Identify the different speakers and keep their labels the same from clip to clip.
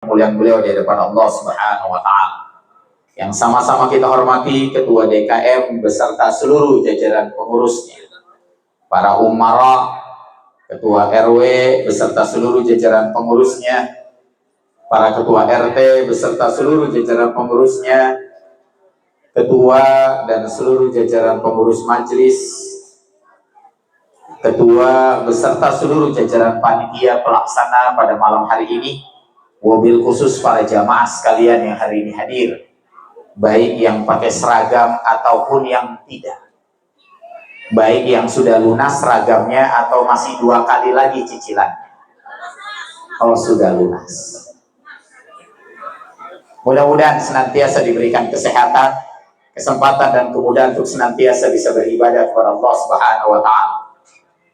Speaker 1: kemuliaan beliau di hadapan Allah Subhanahu wa taala. Yang sama-sama kita hormati Ketua DKM beserta seluruh jajaran pengurusnya, para umara, Ketua RW beserta seluruh jajaran pengurusnya, para Ketua RT beserta seluruh jajaran pengurusnya, Ketua dan seluruh jajaran pengurus majelis, Ketua beserta seluruh jajaran panitia pelaksana pada malam hari ini, wabil khusus para jamaah sekalian yang hari ini hadir, baik yang pakai seragam ataupun yang tidak, baik yang sudah lunas seragamnya atau masih 2 kali lagi cicilannya. Kalau sudah lunas, mudah-mudahan senantiasa diberikan kesehatan, kesempatan dan kemudahan untuk senantiasa bisa beribadah kepada Allah Subhanahu wa taala.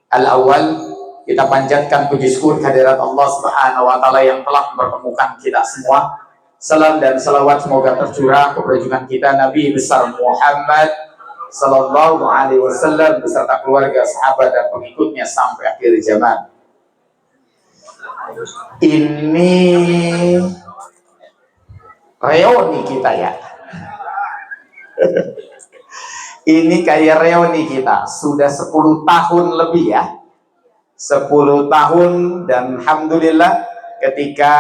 Speaker 1: Al-awwal, kita panjatkan puji syukur kehadirat Allah Subhanahu wa taala yang telah mempertemukan kita semua. Salam dan salawat semoga tercurah kepada junjungan kita Nabi besar Muhammad sallallahu alaihi wasallam beserta keluarga, sahabat dan pengikutnya sampai akhir zaman. Ini reuni kita ya. Ini kayak reuni kita, sudah 10 tahun lebih ya. 10 tahun dan alhamdulillah ketika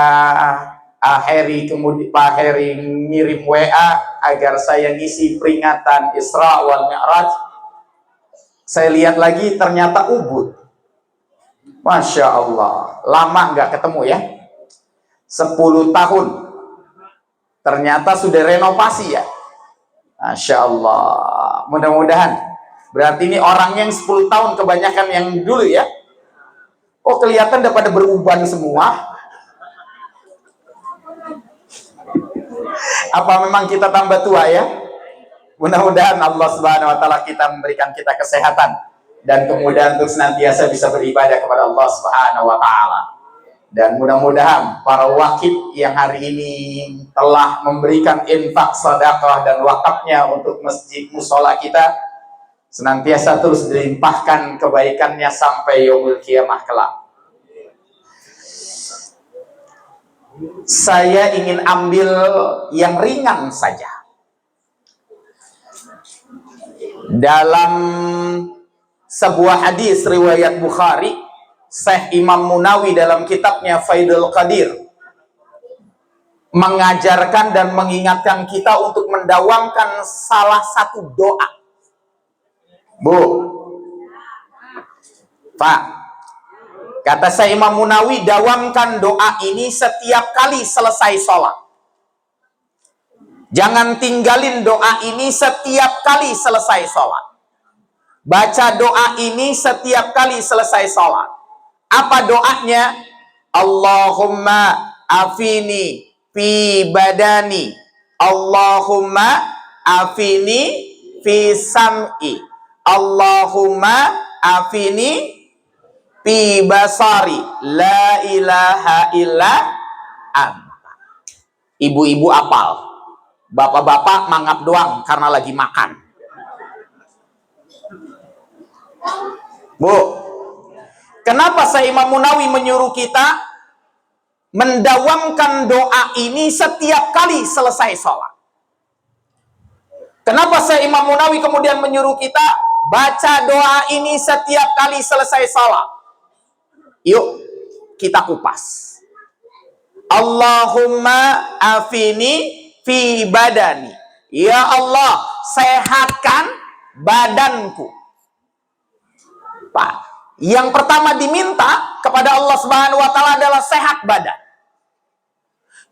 Speaker 1: Pak Heri ngirim WA agar saya ngisi peringatan Isra wal Mi'raj, saya lihat lagi ternyata Ubud. Masya Allah, lama nggak ketemu ya. 10 tahun ternyata sudah renovasi ya. Masya Allah, mudah-mudahan berarti ini orang yang 10 tahun kebanyakan yang dulu ya. Oh, kelihatan udah pada beruban semua. Apa memang kita tambah tua ya? Mudah-mudahan Allah Subhanahu wa taala kita memberikan kita kesehatan dan kemudahan untuk senantiasa bisa beribadah kepada Allah Subhanahu wa taala. Dan mudah-mudahan para wakil yang hari ini telah memberikan infak, sedekah dan wakafnya untuk masjid musola kita senantiasa terus dilimpahkan kebaikannya sampai yaumul kiamah kelak. Saya ingin ambil yang ringan saja. Dalam sebuah hadis riwayat Bukhari, Syekh Imam Munawi dalam kitabnya Faidul Qadir mengajarkan dan mengingatkan kita untuk mendawamkan salah satu doa. Bu, Pak, kata saya Imam Munawi, dawamkan doa ini setiap kali selesai sholat. Jangan tinggalin doa ini setiap kali selesai sholat. Baca doa ini setiap kali selesai sholat. Apa doanya? Allahumma afini fi badani, Allahumma afini fi sam'i, Allahumma afini fi basari, la ilaha illa anta. Ibu-ibu apal, bapak-bapak mangap doang karena lagi makan. Bu, kenapa saya Imam Munawi menyuruh kita mendawamkan doa ini setiap kali selesai sholat? Kenapa saya Imam Munawi kemudian menyuruh kita baca doa ini setiap kali selesai sholat? Yuk kita kupas. Allahumma afini fi badani, ya Allah sehatkan badanku. Pak, yang pertama diminta kepada Allah Subhanahu wa taala adalah sehat badan.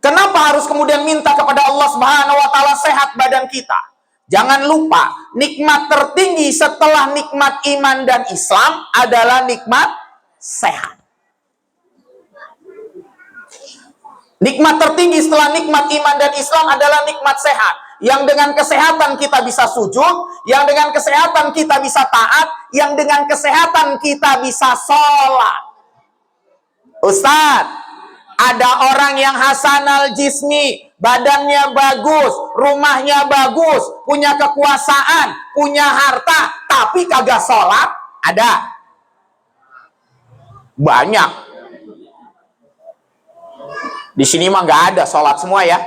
Speaker 1: Kenapa harus kemudian minta kepada Allah Subhanahu wa taala sehat badan kita? Jangan lupa, nikmat tertinggi setelah nikmat iman dan Islam adalah nikmat sehat. Nikmat tertinggi setelah nikmat iman dan Islam adalah nikmat sehat. Yang dengan kesehatan kita bisa sujud, yang dengan kesehatan kita bisa taat, yang dengan kesehatan kita bisa sholat. Ustadz, ada orang yang hasanal jismi, badannya bagus, rumahnya bagus, punya kekuasaan, punya harta, tapi kagak sholat? Ada. Banyak. Di sini mah nggak ada sholat semua ya.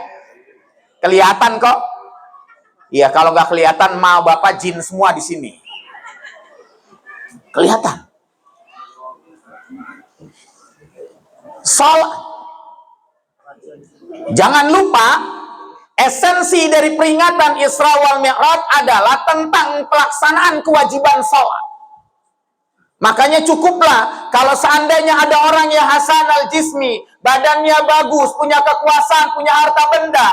Speaker 1: Kelihatan kok. Iya, kalau nggak kelihatan ma bapak jin semua di sini. Kelihatan. Sholat. Jangan lupa, esensi dari peringatan Isra wal Mi'raj adalah tentang pelaksanaan kewajiban sholat. Makanya cukuplah kalau seandainya ada orang yang hasanal jismi, badannya bagus, punya kekuasaan, punya harta benda,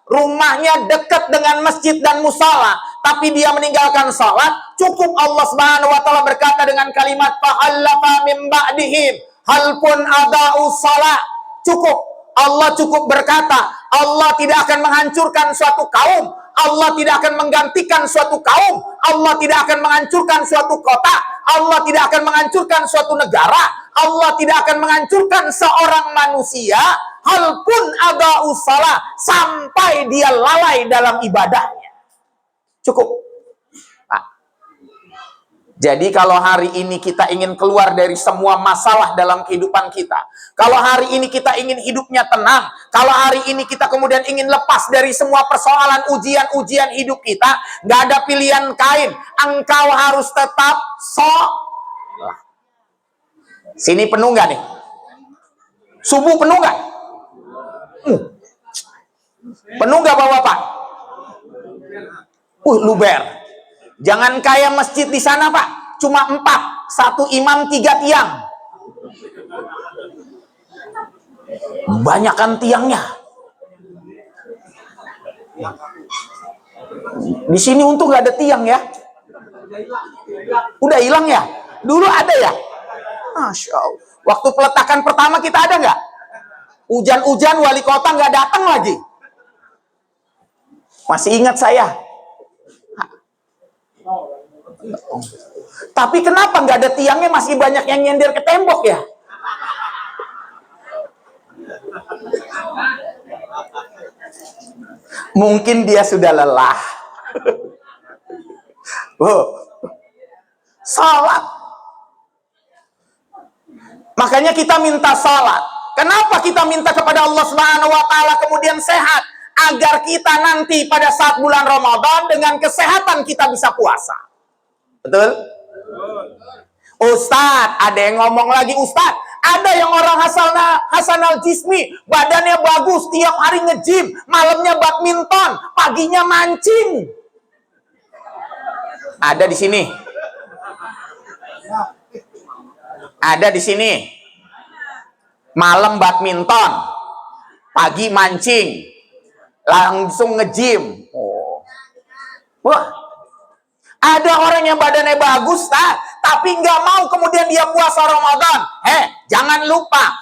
Speaker 1: rumahnya dekat dengan masjid dan musala, tapi dia meninggalkan sholat, cukup Allah Subhanahu wa taala berkata dengan kalimat fa'allafa min ba'dihim hal pun ada'u shalah. Cukup. Allah cukup berkata, Allah tidak akan menghancurkan suatu kaum, Allah tidak akan menggantikan suatu kaum, Allah tidak akan menghancurkan suatu kota, Allah tidak akan menghancurkan suatu negara, Allah tidak akan menghancurkan seorang manusia, hal pun ada usalah, sampai dia lalai dalam ibadahnya. Cukup. Jadi kalau hari ini kita ingin keluar dari semua masalah dalam kehidupan kita, kalau hari ini kita ingin hidupnya tenang, kalau hari ini kita kemudian ingin lepas dari semua persoalan ujian-ujian hidup kita, nggak ada pilihan kain, engkau harus tetap sholat. Sini penuh nggak nih? Subuh penuh nggak? Penuh nggak bapak-bapak? Luber. Jangan kayak masjid di sana pak, cuma 4, 1 imam 3 tiang. Banyakan tiangnya. Di sini untung nggak ada tiang ya. Udah hilang ya? Dulu ada ya? Masya Allah. Waktu peletakan pertama kita ada nggak? Hujan-hujan wali kota nggak datang lagi. Masih ingat saya. Tapi kenapa nggak ada tiangnya, masih banyak yang nyender ke tembok ya? Mungkin dia sudah lelah. Salat. Makanya kita minta salat. Kenapa kita minta kepada Allah Subhanahu wa taala kemudian sehat? Agar kita nanti pada saat bulan Ramadan dengan kesehatan kita bisa puasa. Betul? Ustadz, ada yang ngomong lagi, Ustadz, ada yang orang hasanal jismi, badannya bagus, tiap hari nge-gym, malamnya badminton, paginya mancing. Ada di sini. Ada di sini. Malam badminton, pagi mancing, langsung nge-gym. Wah, ada orang yang badannya bagus, tapi nggak mau kemudian dia puasa Ramadan. Jangan lupa,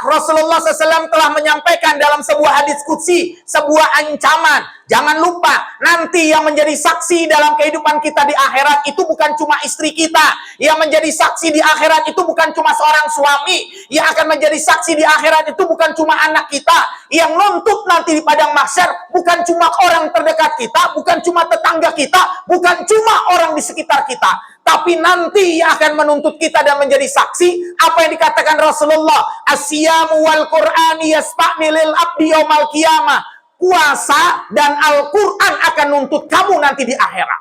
Speaker 1: Rasulullah SAW telah menyampaikan dalam sebuah hadis qudsi, sebuah ancaman. Jangan lupa, nanti yang menjadi saksi dalam kehidupan kita di akhirat itu bukan cuma istri kita. Yang menjadi saksi di akhirat itu bukan cuma seorang suami. Yang akan menjadi saksi di akhirat itu bukan cuma anak kita. Yang nuntut nanti di padang mahsyar bukan cuma orang terdekat kita, bukan cuma tetangga kita, bukan cuma orang di sekitar kita. Tapi nanti yang akan menuntut kita dan menjadi saksi, apa yang dikatakan Rasulullah, as-siyamu wal qur'ani yasfa'ni lil abdi yaumal qiyamah. Puasa dan Al-Quran akan nuntut kamu nanti di akhirat.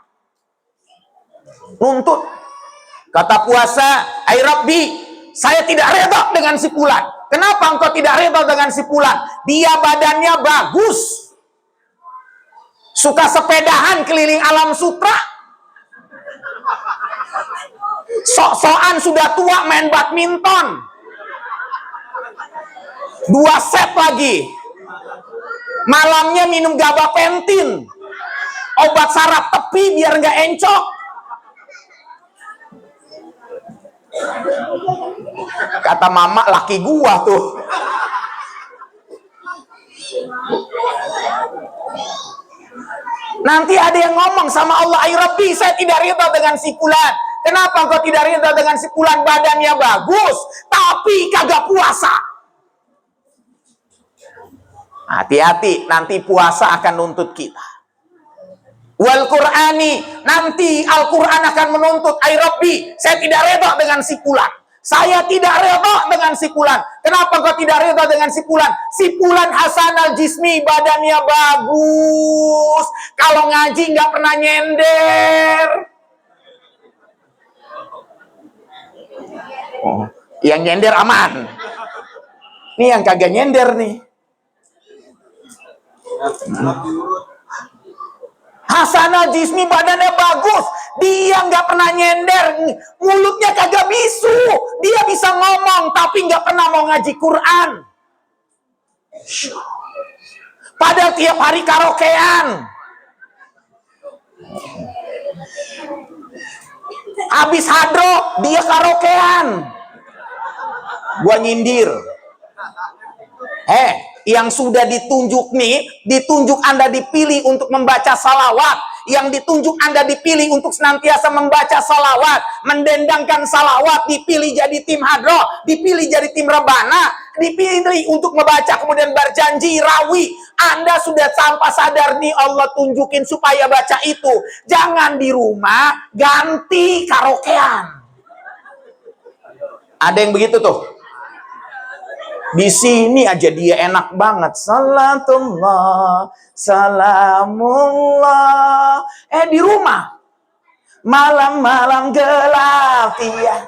Speaker 1: Nuntut. Kata puasa, ai Rabbi, saya tidak reda dengan si fulan. Kenapa engkau tidak reda dengan si fulan? Dia badannya bagus, suka sepedahan keliling alam sutra, sok-sokan sudah tua main badminton, 2 set lagi. Malamnya minum gabapentin, obat saraf tepi biar nggak encok. Kata mama, laki gua tuh. Nanti ada yang ngomong sama Allah, ay Rabbi, saya tidak ridha dengan si fulan. Kenapa engkau tidak ridha dengan si fulan? Badannya bagus, tapi kagak puasa. Hati-hati, nanti puasa akan nuntut kita. Wal Qur'ani, nanti Al-Quran akan menuntut, ay Rabbi, saya tidak reda dengan si fulan. Saya tidak rela dengan si Fulan. Kenapa kau tidak rela dengan si Fulan? Si Fulan hasanal jismi, badannya bagus. Kalau ngaji nggak pernah nyender. Oh, yang nyender aman. Nih yang kagak nyender nih. Hasanah jismi, badannya bagus, dia nggak pernah nyender, mulutnya kagak bisu, dia bisa ngomong tapi nggak pernah mau ngaji Quran. Padahal tiap hari karaokean. Habis hadro dia karaokean. Gua nyindir. Yang sudah ditunjuk nih, ditunjuk Anda dipilih untuk membaca salawat, yang ditunjuk Anda dipilih untuk senantiasa membaca salawat, mendendangkan salawat, dipilih jadi tim hadroh, dipilih jadi tim rebana, dipilih untuk membaca kemudian berjanji rawi. Anda sudah tanpa sadar nih Allah tunjukin supaya baca itu. Jangan di rumah ganti karaokean. Ada yang begitu tuh. Di sini aja dia enak banget. Salatullah, salamullah. Di rumah malam-malam gelap dia.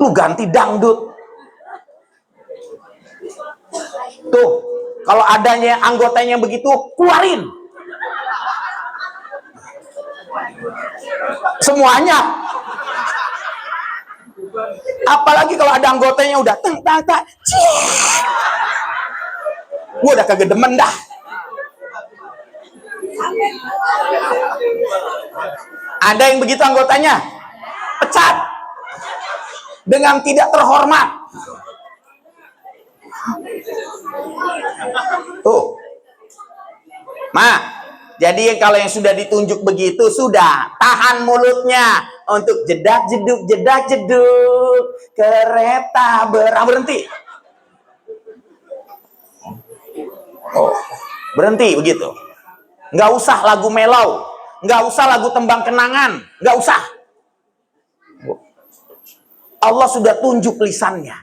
Speaker 1: Lu ganti dangdut. Tuh, kalau adanya anggotanya begitu, keluarin. Semuanya. Apalagi kalau ada anggotanya udah teng tang tang, gue udah kagak demen dah. Ada yang begitu anggotanya, pecat dengan tidak terhormat. Tuh, jadi kalau yang sudah ditunjuk begitu sudah tahan mulutnya untuk jedak jeduk kereta berhenti. Berhenti begitu. Nggak usah lagu melau, nggak usah lagu tembang kenangan, nggak usah. Allah sudah tunjuk lisannya.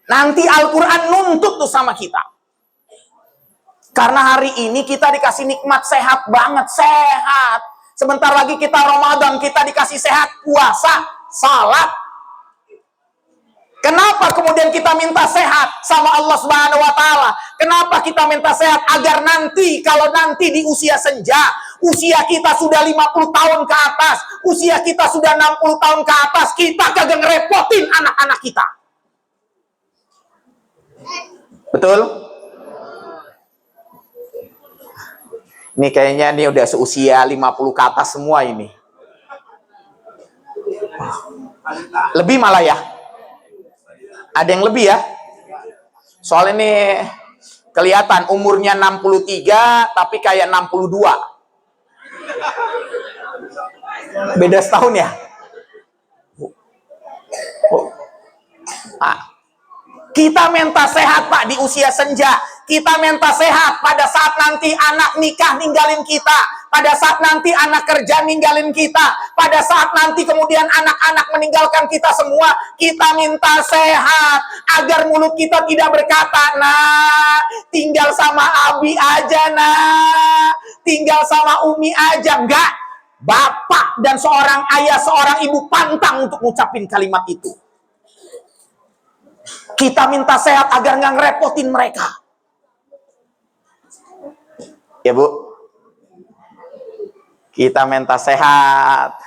Speaker 1: Nanti Al-Quran nuntut tuh sama kita. Karena hari ini kita dikasih nikmat sehat banget, sehat. Sebentar lagi kita Ramadan, kita dikasih sehat, puasa, salat. Kenapa kemudian kita minta sehat sama Allah Subhanahu wa Ta'ala? Kenapa kita minta sehat? Agar nanti, kalau nanti di usia senja, usia kita sudah 50 tahun ke atas, usia kita sudah 60 tahun ke atas, kita kagak ngerepotin anak-anak kita. Betul? Ini kayaknya ini udah seusia 50 ke atas semua ini. Lebih malah ya. Ada yang lebih ya. Soalnya ini kelihatan umurnya 63 tapi kayak 62. Beda setahun ya. Kita minta sehat Pak di usia senja. Kita minta sehat pada saat nanti anak nikah ninggalin kita. Pada saat nanti anak kerja ninggalin kita. Pada saat nanti kemudian anak-anak meninggalkan kita semua. Kita minta sehat. Agar mulut kita tidak berkata, nah, tinggal sama Abi aja, nah. Tinggal sama Umi aja. Enggak. Bapak dan seorang ayah, seorang ibu pantang untuk ngucapin kalimat itu. Kita minta sehat agar nggak ngerepotin mereka. Ya Bu, kita minta sehat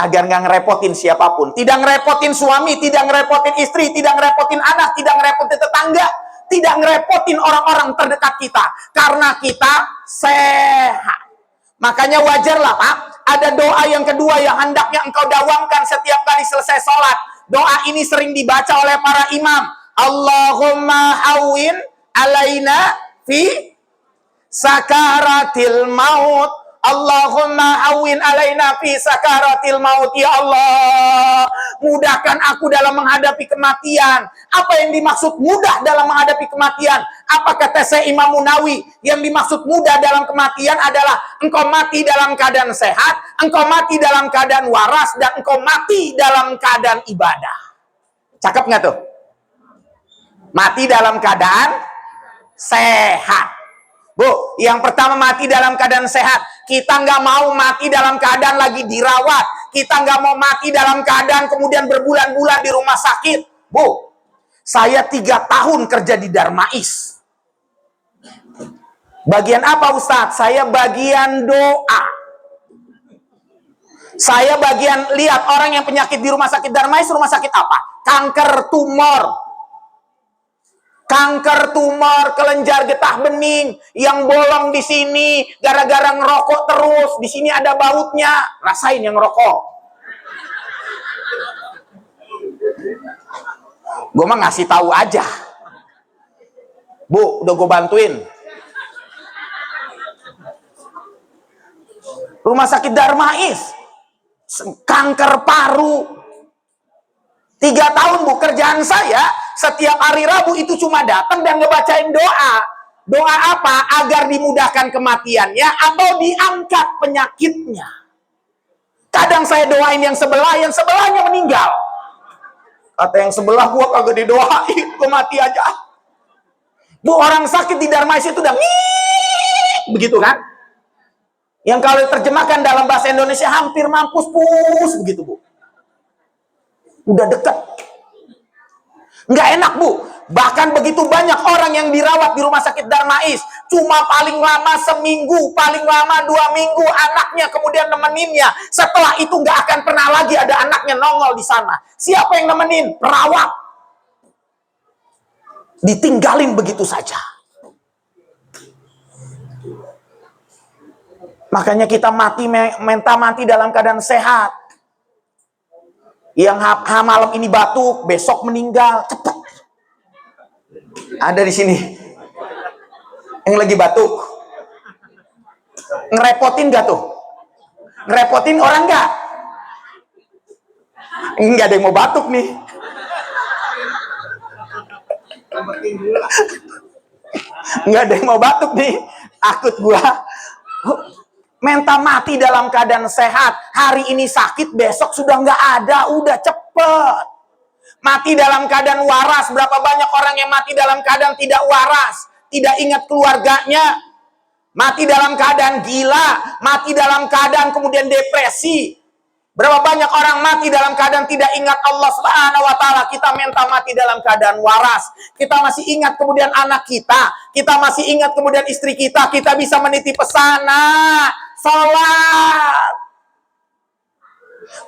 Speaker 1: agar nggak ngerepotin siapapun. Tidak ngerepotin suami, tidak ngerepotin istri, tidak ngerepotin anak, tidak ngerepotin tetangga, tidak ngerepotin orang-orang terdekat kita. Karena kita sehat. Makanya wajarlah Pak, ada doa yang kedua yang hendaknya engkau dawamkan setiap kali selesai sholat. Doa ini sering dibaca oleh para imam. Allahumma hawwin alaina fi sakaratil maut. Allahumma hawwin alaina fi sakaratil maut. Ya Allah, mudahkan aku dalam menghadapi kematian. Apa yang dimaksud mudah dalam menghadapi kematian? Apa kata saya Imam Munawi? Yang dimaksud mudah dalam kematian adalah engkau mati dalam keadaan sehat, engkau mati dalam keadaan waras, dan engkau mati dalam keadaan ibadah. Cakep nggak tuh? Mati dalam keadaan sehat. Bu, yang pertama mati dalam keadaan sehat. Kita nggak mau mati dalam keadaan lagi dirawat. Kita nggak mau mati dalam keadaan kemudian berbulan-bulan di rumah sakit. Bu, saya 3 tahun kerja di Darmais. Bagian apa Ustadz? Saya bagian doa. Saya bagian lihat orang yang penyakit di rumah sakit Darmais. Rumah sakit apa? Kanker tumor. Kanker tumor, kelenjar getah bening yang bolong di sini gara-gara ngerokok terus. Di sini ada bautnya. Rasain yang ngerokok. Gue mah ngasih tahu aja. Bu, udah gue bantuin. Rumah sakit Darmais, kanker paru. 3 tahun Bu, kerjaan saya setiap hari Rabu itu cuma datang dan ngebacain doa. Doa apa? Agar dimudahkan kematiannya atau diangkat penyakitnya. Kadang saya doain yang sebelahnya meninggal. Kata yang sebelah, gua kagak didoain, gua mati aja. Bu, orang sakit di Darmais itu udah begitu kan? Yang kalau diterjemahkan dalam bahasa Indonesia hampir mampus pus begitu Bu. Udah dekat. Nggak enak Bu. Bahkan begitu banyak orang yang dirawat di rumah sakit Darmais. Cuma paling lama seminggu, paling lama 2 minggu anaknya kemudian nemeninnya. Setelah itu nggak akan pernah lagi ada anaknya nongol di sana. Siapa yang nemenin? Perawat. Ditinggalin begitu saja. Makanya kita minta mati dalam keadaan sehat. Yang malam ini batuk, besok meninggal, cepat. Ada di sini yang lagi batuk. Ngerepotin gak tuh? Ngerepotin orang gak? Nggak ada yang mau batuk nih. Nggak ada yang mau batuk nih. Takut gua. Minta mati dalam keadaan sehat. Hari ini sakit, besok sudah nggak ada. Udah cepet. Mati dalam keadaan waras. Berapa banyak orang yang mati dalam keadaan tidak waras. Tidak ingat keluarganya. Mati dalam keadaan gila. Mati dalam keadaan kemudian depresi. Berapa banyak orang mati dalam keadaan tidak ingat Allah Subhanahu wa Ta'ala. Kita minta mati dalam keadaan waras. Kita masih ingat kemudian anak kita. Kita masih ingat kemudian istri kita. Kita bisa menitip pesan. Sholat.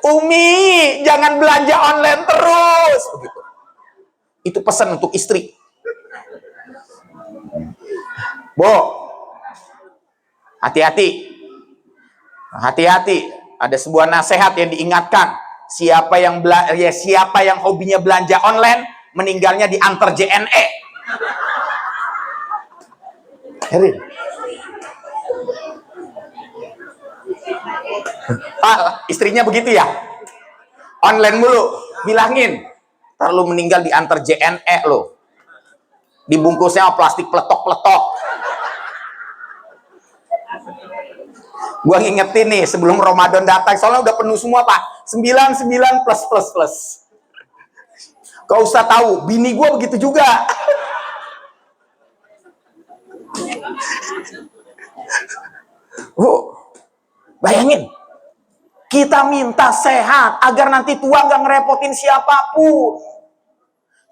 Speaker 1: Umi, jangan belanja online terus. Begitu. Itu pesan untuk istri. Bu, hati-hati. Hati-hati. Ada sebuah nasihat yang diingatkan. Siapa yang hobinya belanja online, meninggalnya diantar JNE. Herin. Istrinya begitu ya? Online mulu. Bilangin. Ntar lu meninggal diantar JNE lo. Dibungkusnya plastik peletok-peletok. Gua ngingetin nih sebelum Ramadan datang. Soalnya udah penuh semua Pak. 99 plus. Kau usah tahu. Bini gua begitu juga. Bayangin. Kita minta sehat agar nanti tua nggak ngerepotin siapapun.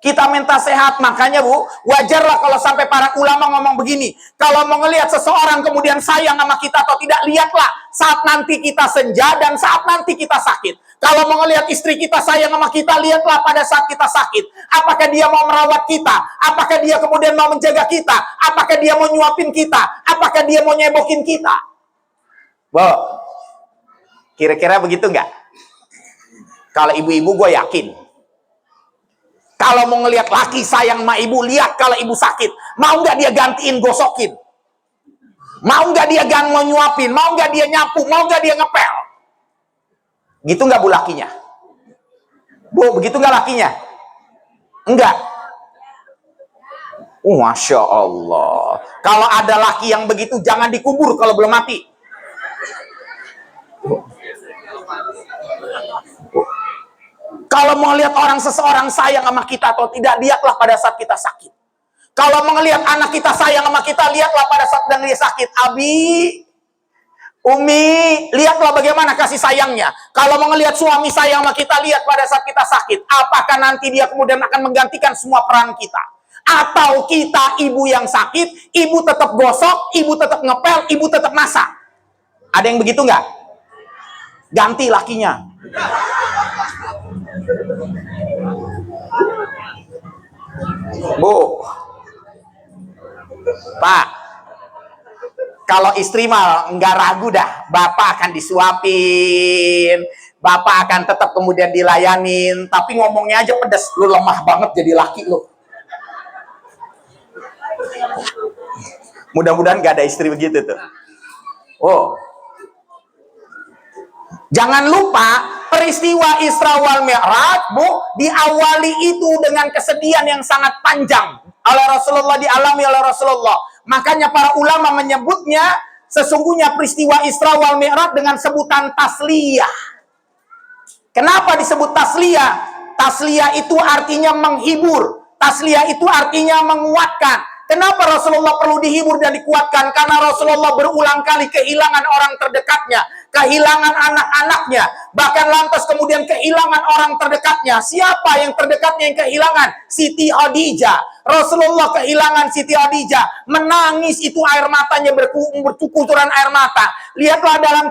Speaker 1: Kita minta sehat, makanya Bu, wajarlah kalau sampai para ulama ngomong begini. Kalau mau ngelihat seseorang kemudian sayang sama kita atau tidak, lihatlah saat nanti kita senja dan saat nanti kita sakit. Kalau mau ngelihat istri kita sayang sama kita, lihatlah pada saat kita sakit. Apakah dia mau merawat kita? Apakah dia kemudian mau menjaga kita? Apakah dia mau nyuapin kita? Apakah dia mau nyebokin kita? Bu, kira-kira begitu nggak? Kalau ibu-ibu gue yakin. Kalau mau ngelihat laki sayang sama ibu, lihat kalau ibu sakit. Mau nggak dia gantiin gosokin? Mau nggak dia mau nyuapin? Mau nggak dia nyapu? Mau nggak dia ngepel? Gitu nggak Bu lakinya? Bu, begitu nggak lakinya? Enggak. Masya Allah. Kalau ada laki yang begitu, jangan dikubur kalau belum mati. Kalau mau lihat orang seseorang sayang sama kita atau tidak, lihatlah pada saat kita sakit. Kalau mau lihat anak kita sayang sama kita, lihatlah pada saat dia sakit. Abi, Umi, lihatlah bagaimana kasih sayangnya. Kalau mau ngelihat suami sayang sama kita, lihat pada saat kita sakit. Apakah nanti dia kemudian akan menggantikan semua peran kita? Atau kita ibu yang sakit, ibu tetap gosok, ibu tetap ngepel, ibu tetap masak? Ada yang begitu nggak? Ganti lakinya. Bu, Pak, kalau istri mah nggak ragu dah, bapak akan disuapin, bapak akan tetap kemudian dilayanin, tapi ngomongnya aja pedes. Lu lemah banget jadi laki lu. Mudah-mudahan nggak ada istri begitu tuh. Oh, jangan lupa peristiwa Isra wal Mi'raj, Bu, diawali itu dengan kesedihan yang sangat panjang oleh Rasulullah, dialami oleh Rasulullah. Makanya para ulama menyebutnya sesungguhnya peristiwa Isra wal Mi'raj dengan sebutan tasliyah. Kenapa disebut tasliyah? Tasliyah itu artinya menghibur. Tasliyah itu artinya menguatkan. Kenapa Rasulullah perlu dihibur dan dikuatkan? Karena Rasulullah berulang kali kehilangan orang terdekatnya, kehilangan anak-anaknya, bahkan lantas kemudian kehilangan orang terdekatnya. Siapa yang terdekatnya yang kehilangan? Siti Khadijah. Rasulullah kehilangan Siti Khadijah, menangis itu air matanya bercucuran air mata. Lihatlah dalam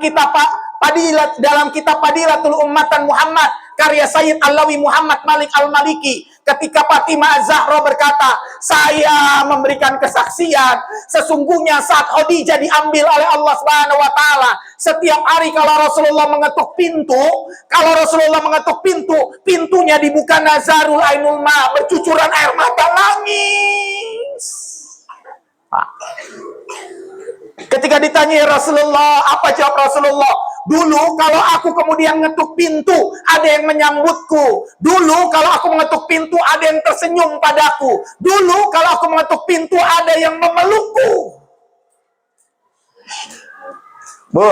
Speaker 1: kitab Fadilatul Ummatan Muhammad karya Sayyid Alawi Muhammad Malik Al-Maliki, ketika Fatimah Zahra berkata, saya memberikan kesaksian sesungguhnya saat Khadijah diambil oleh Allah Subhanahu wa taala, setiap hari kalau Rasulullah mengetuk pintu, pintunya dibuka nazarul ainul ma, bercucuran air mata, nangis. Ketika ditanya Rasulullah, apa jawab Rasulullah? Dulu kalau aku kemudian ngetuk pintu, ada yang menyambutku. Dulu kalau aku mengetuk pintu, ada yang tersenyum padaku. Dulu kalau aku mengetuk pintu, ada yang memelukku. Bu,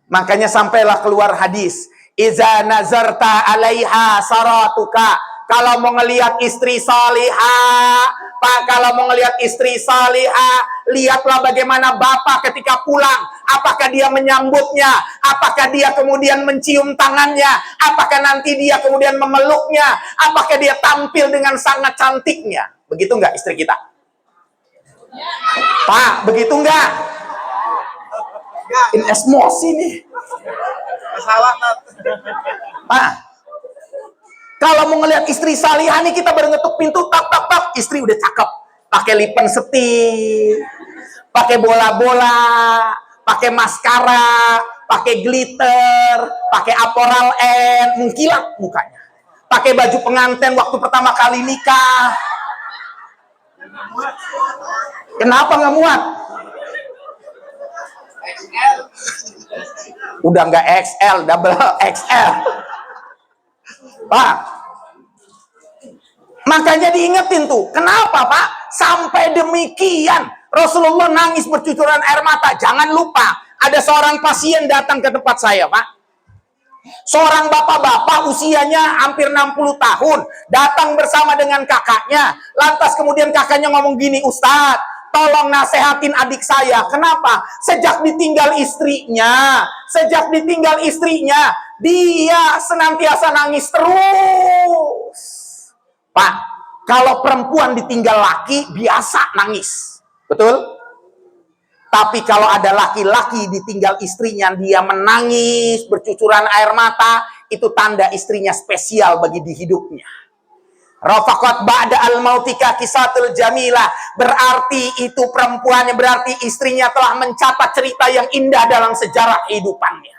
Speaker 1: makanya sampailah keluar hadis, iza nazarta alaiha saratuka. Kalau mau ngelihat istri salihah, Pak, kalau mau ngelihat istri salihah, lihatlah bagaimana bapak ketika pulang. Apakah dia menyambutnya? Apakah dia kemudian mencium tangannya? Apakah nanti dia kemudian memeluknya? Apakah dia tampil dengan sangat cantiknya? Begitu nggak istri kita? Pak, begitu nggak? Ini emosi nih.
Speaker 2: Masalah,
Speaker 1: Pak, kalau mau ngelihat istri salihah nih, kita baru ngetuk pintu, tak, istri udah cakep. Pakai lipen setir, pakai bola-bola, pakai maskara, pakai glitter, pakai Aporal N, mengkilat mukanya. Pakai baju pengantin waktu pertama kali nikah. Kenapa nggak muat?
Speaker 2: XL.
Speaker 1: Udah nggak XL, double XL. Pak, makanya diingetin tuh. Kenapa, Pak? Sampai demikian Rasulullah nangis bercucuran air mata. Jangan lupa, ada seorang pasien datang ke tempat saya, Pak. Seorang bapak-bapak usianya hampir 60 tahun. Datang bersama dengan kakaknya. Lantas kemudian kakaknya ngomong gini, Ustadz, tolong nasehatin adik saya. Kenapa? Sejak ditinggal istrinya, dia senantiasa nangis terus. Pak, kalau perempuan ditinggal laki, biasa nangis. Betul? Tapi kalau ada laki-laki ditinggal istrinya, dia menangis, bercucuran air mata, itu tanda istrinya spesial bagi di hidupnya. Rafaqat ba'da al-mautika kisatul jamilah. Berarti itu perempuannya, berarti istrinya telah mencatat cerita yang indah dalam sejarah kehidupannya.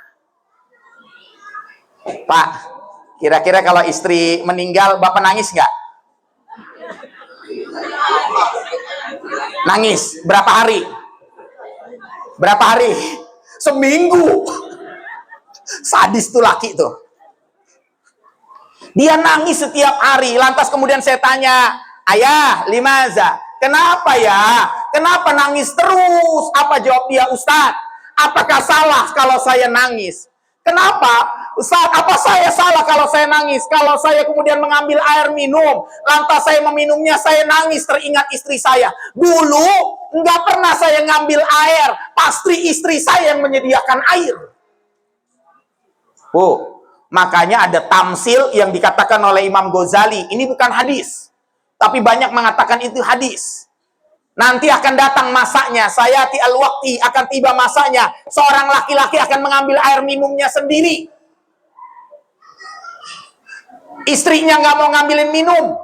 Speaker 1: Pak, kira-kira kalau istri meninggal, Bapak nangis nggak? Nangis. Berapa hari? Seminggu. Sadis tuh laki tuh. Dia nangis setiap hari. Lantas kemudian saya tanya, ayah, limaza, Kenapa ya? Kenapa nangis terus? Apa jawab dia, Ustaz? Apakah salah kalau saya nangis? Kenapa? Ustaz, apa saya salah kalau saya nangis? Kalau saya kemudian mengambil air minum, lantas saya meminumnya, saya nangis, teringat istri saya. Dulu, nggak pernah saya ngambil air. Pasti istri saya yang menyediakan air. Oh, makanya ada tamsil yang dikatakan oleh Imam Ghazali. Ini bukan hadis, tapi banyak mengatakan itu hadis. Nanti akan datang masanya, sayati al-waqti, akan tiba masanya. Seorang laki-laki akan mengambil air minumnya sendiri. Istrinya nggak mau ngambilin minum.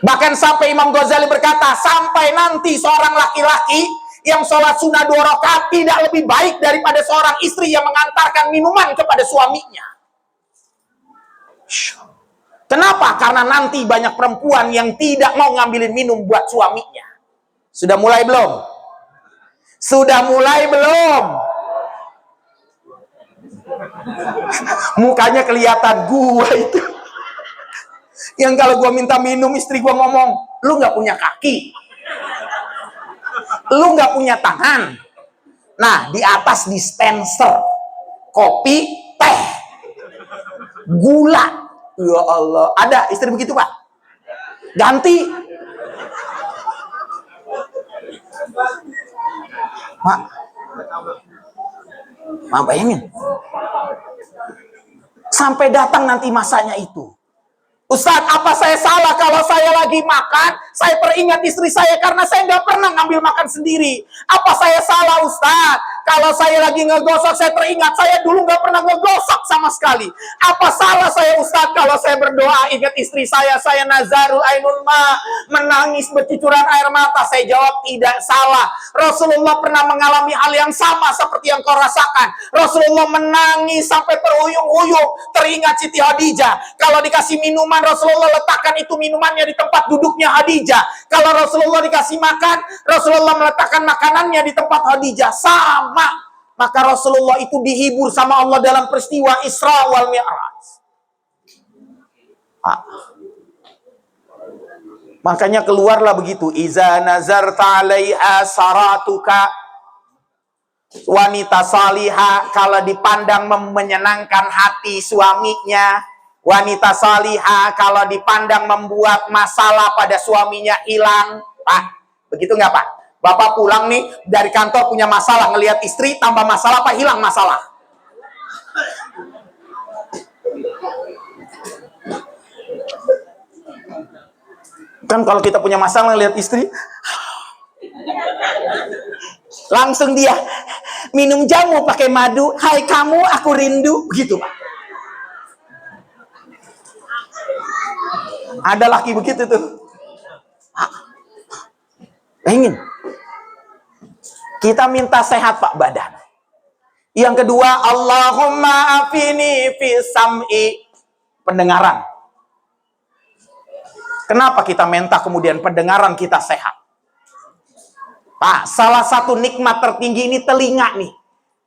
Speaker 1: Bahkan sampai Imam Ghazali berkata, sampai nanti seorang laki-laki yang sholat sunnah 2 rakaat tidak lebih baik daripada seorang istri yang mengantarkan minuman kepada suaminya. Kenapa? Karena nanti banyak perempuan yang tidak mau ngambilin minum buat suaminya. Sudah mulai belum? Sudah mulai belum? Mukanya kelihatan gua itu. Yang kalau gua minta minum, istri gua ngomong, lu nggak punya kaki, lu nggak punya tangan. Nah, di atas dispenser, kopi, teh, gula. Ya Allah, ada istri begitu, Pak? Ganti. Mak, bayangin. Sampai datang nanti masanya itu. Ustaz, apa saya salah kalau saya lagi makan, saya teringat istri saya karena saya nggak pernah ngambil makan sendiri? Apa saya salah, Ustaz? Kalau saya lagi ngegosok, saya teringat saya dulu nggak pernah ngegosok sama sekali. Apa salah saya, Ustaz, kalau saya berdoa ingat istri saya nazarul ainul ma, menangis bercucuran air mata? Saya jawab tidak salah. Rasulullah pernah mengalami hal yang sama seperti yang kau rasakan. Rasulullah menangis sampai terhuyung-huyung, teringat Siti Khadijah. Kalau dikasih minuman, Rasulullah letakkan itu minumannya di tempat duduknya Khadijah. Kalau Rasulullah dikasih makan, Rasulullah meletakkan makanannya di tempat Khadijah. Sama. Maka Rasulullah itu dihibur sama Allah dalam peristiwa Isra wal Mi'raj. Makanya keluarlah begitu. Iza nazarta 'alaiha saratuka, wanita salihah kalau dipandang menyenangkan hati suaminya. Wanita salihah kalau dipandang membuat masalah pada suaminya hilang. Pak, begitu nggak Pak? Bapak pulang nih dari kantor punya masalah, ngelihat istri tambah masalah, Pak, hilang masalah. Kan kalau kita punya masalah ngelihat istri, langsung dia minum jamu pakai madu. Hai kamu, aku rindu. Begitu Pak. Ada laki begitu tuh. Ingin. Kita minta sehat Pak badan. Yang kedua, Allahumma afini fi sam'i, pendengaran. Kenapa kita minta kemudian pendengaran kita sehat? Pak, salah satu nikmat tertinggi ini telinga nih.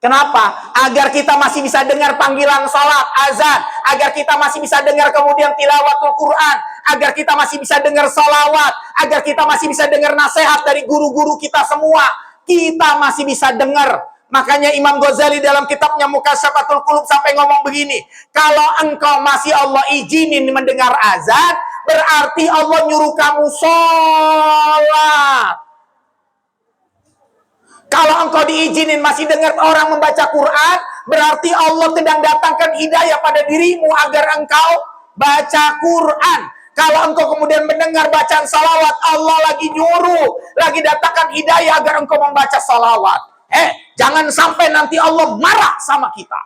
Speaker 1: Kenapa? Agar kita masih bisa dengar panggilan salat, azan. Agar kita masih bisa dengar kemudian tilawatul Quran. Agar kita masih bisa dengar salawat. Agar kita masih bisa dengar nasihat dari guru-guru kita semua. Kita masih bisa dengar. Makanya Imam Ghazali dalam kitabnya Mukasyafatul Qulub sampai ngomong begini. Kalau engkau masih Allah izinin mendengar azan, berarti Allah nyuruh kamu sholat. Kalau engkau diizinin masih dengar orang membaca Quran, berarti Allah sedang datangkan hidayah pada dirimu agar engkau baca Quran. Kalau engkau kemudian mendengar bacaan salawat, Allah lagi nyuruh, lagi datangkan hidayah agar engkau membaca salawat. Jangan sampai nanti Allah marah sama kita.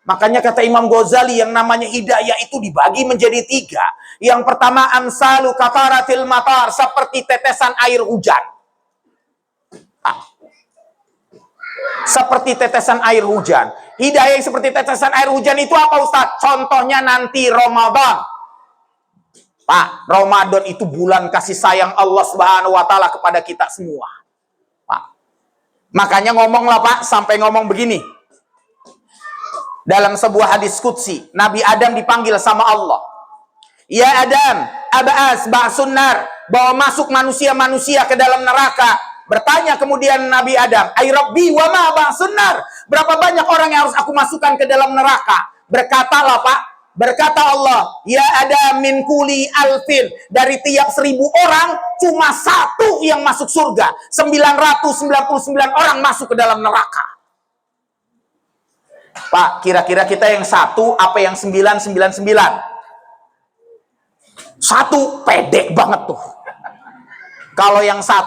Speaker 1: Makanya kata Imam Ghazali yang namanya hidayah itu dibagi menjadi 3. Yang pertama, amsalu kataratil matar, seperti tetesan air hujan. Seperti tetesan air hujan. Hidayah yang seperti tetesan air hujan itu apa Ustaz? Contohnya nanti Ramadan. Pak, Ramadan itu bulan kasih sayang Allah Subhanahu wa taala kepada kita semua. Pak. Makanya ngomonglah Pak, sampai ngomong begini. Dalam sebuah hadis qudsi, Nabi Adam dipanggil sama Allah. Ya Adam, aba'as ba'sunnar, bahwa masuk manusia-manusia ke dalam neraka. Bertanya kemudian Nabi Adam, ay Rabbi wa ma ba'sunnar, berapa banyak orang yang harus aku masukkan ke dalam neraka? Berkatalah Pak, berkata Allah, ya Adam min kuli alfin, dari tiap 1000 orang cuma 1 yang masuk surga, 999 orang masuk ke dalam neraka. Pak, kira-kira kita yang 1 apa yang 999? 1 pede banget tuh. Kalau yang 1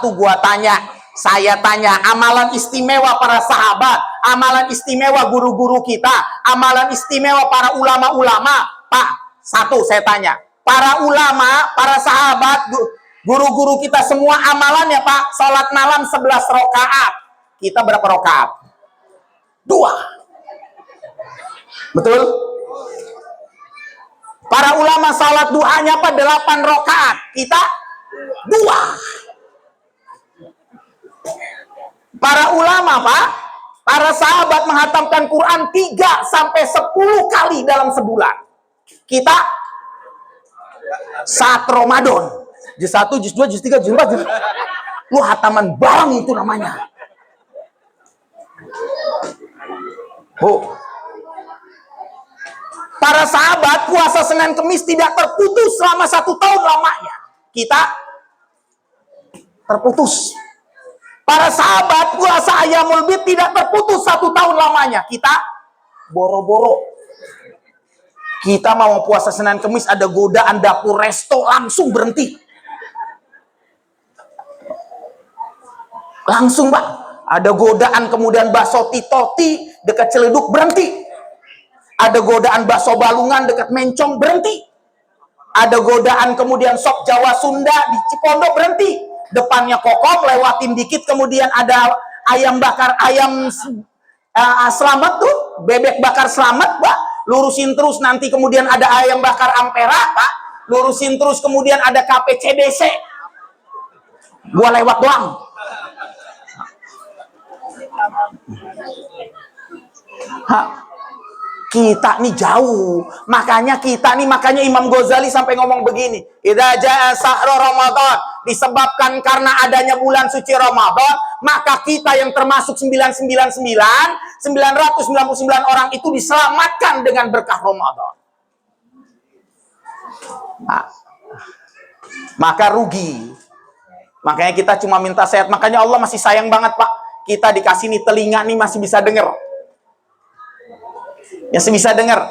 Speaker 1: saya tanya, amalan istimewa para sahabat, amalan istimewa guru-guru kita, amalan istimewa para ulama-ulama. Pak, 1 saya tanya, para ulama, para sahabat, guru-guru kita semua amalannya Pak, salat malam 11 rakaat. Kita berapa rakaat? 2. Betul? Para ulama salat duhanya apa? 8 rakaat. Kita 2. Para ulama Pak, para sahabat menghatamkan Quran 3 sampai 10 kali dalam sebulan. Kita saat Ramadan, juz 1, juz 2, juz 3, juz 4. Lu hataman barang itu namanya. Para sahabat puasa Senin Kemis tidak terputus selama 1 tahun lamanya. Kita terputus. Para sahabat puasa Ayyamul Bid tidak terputus 1 tahun lamanya. Kita boro-boro. Kita mau puasa Senin Kemis ada godaan dapur resto langsung berhenti. Langsung Pak. Ada godaan kemudian bakso Titoti dekat Ciledug berhenti. Ada godaan bakso Balungan dekat Mencong berhenti. Ada godaan kemudian sop Jawa Sunda di Cipondo berhenti. Depannya Kokom, lewatin dikit kemudian ada ayam bakar, ayam selamat tuh, bebek bakar selamat Pak. Lurusin terus nanti kemudian ada ayam bakar Ampera Pak. Lurusin terus kemudian ada KPCDC. Gua lewat doang. Kita nih jauh, makanya Imam Ghazali sampai ngomong begini, idza jaa sahru Ramadan, disebabkan karena adanya bulan suci Ramadan, maka kita yang termasuk 999 orang itu diselamatkan dengan berkah Ramadan. Maka rugi. Makanya kita cuma minta sehat. Makanya Allah masih sayang banget Pak. Kita dikasih nih telinga nih masih bisa dengar. Yang bisa dengar.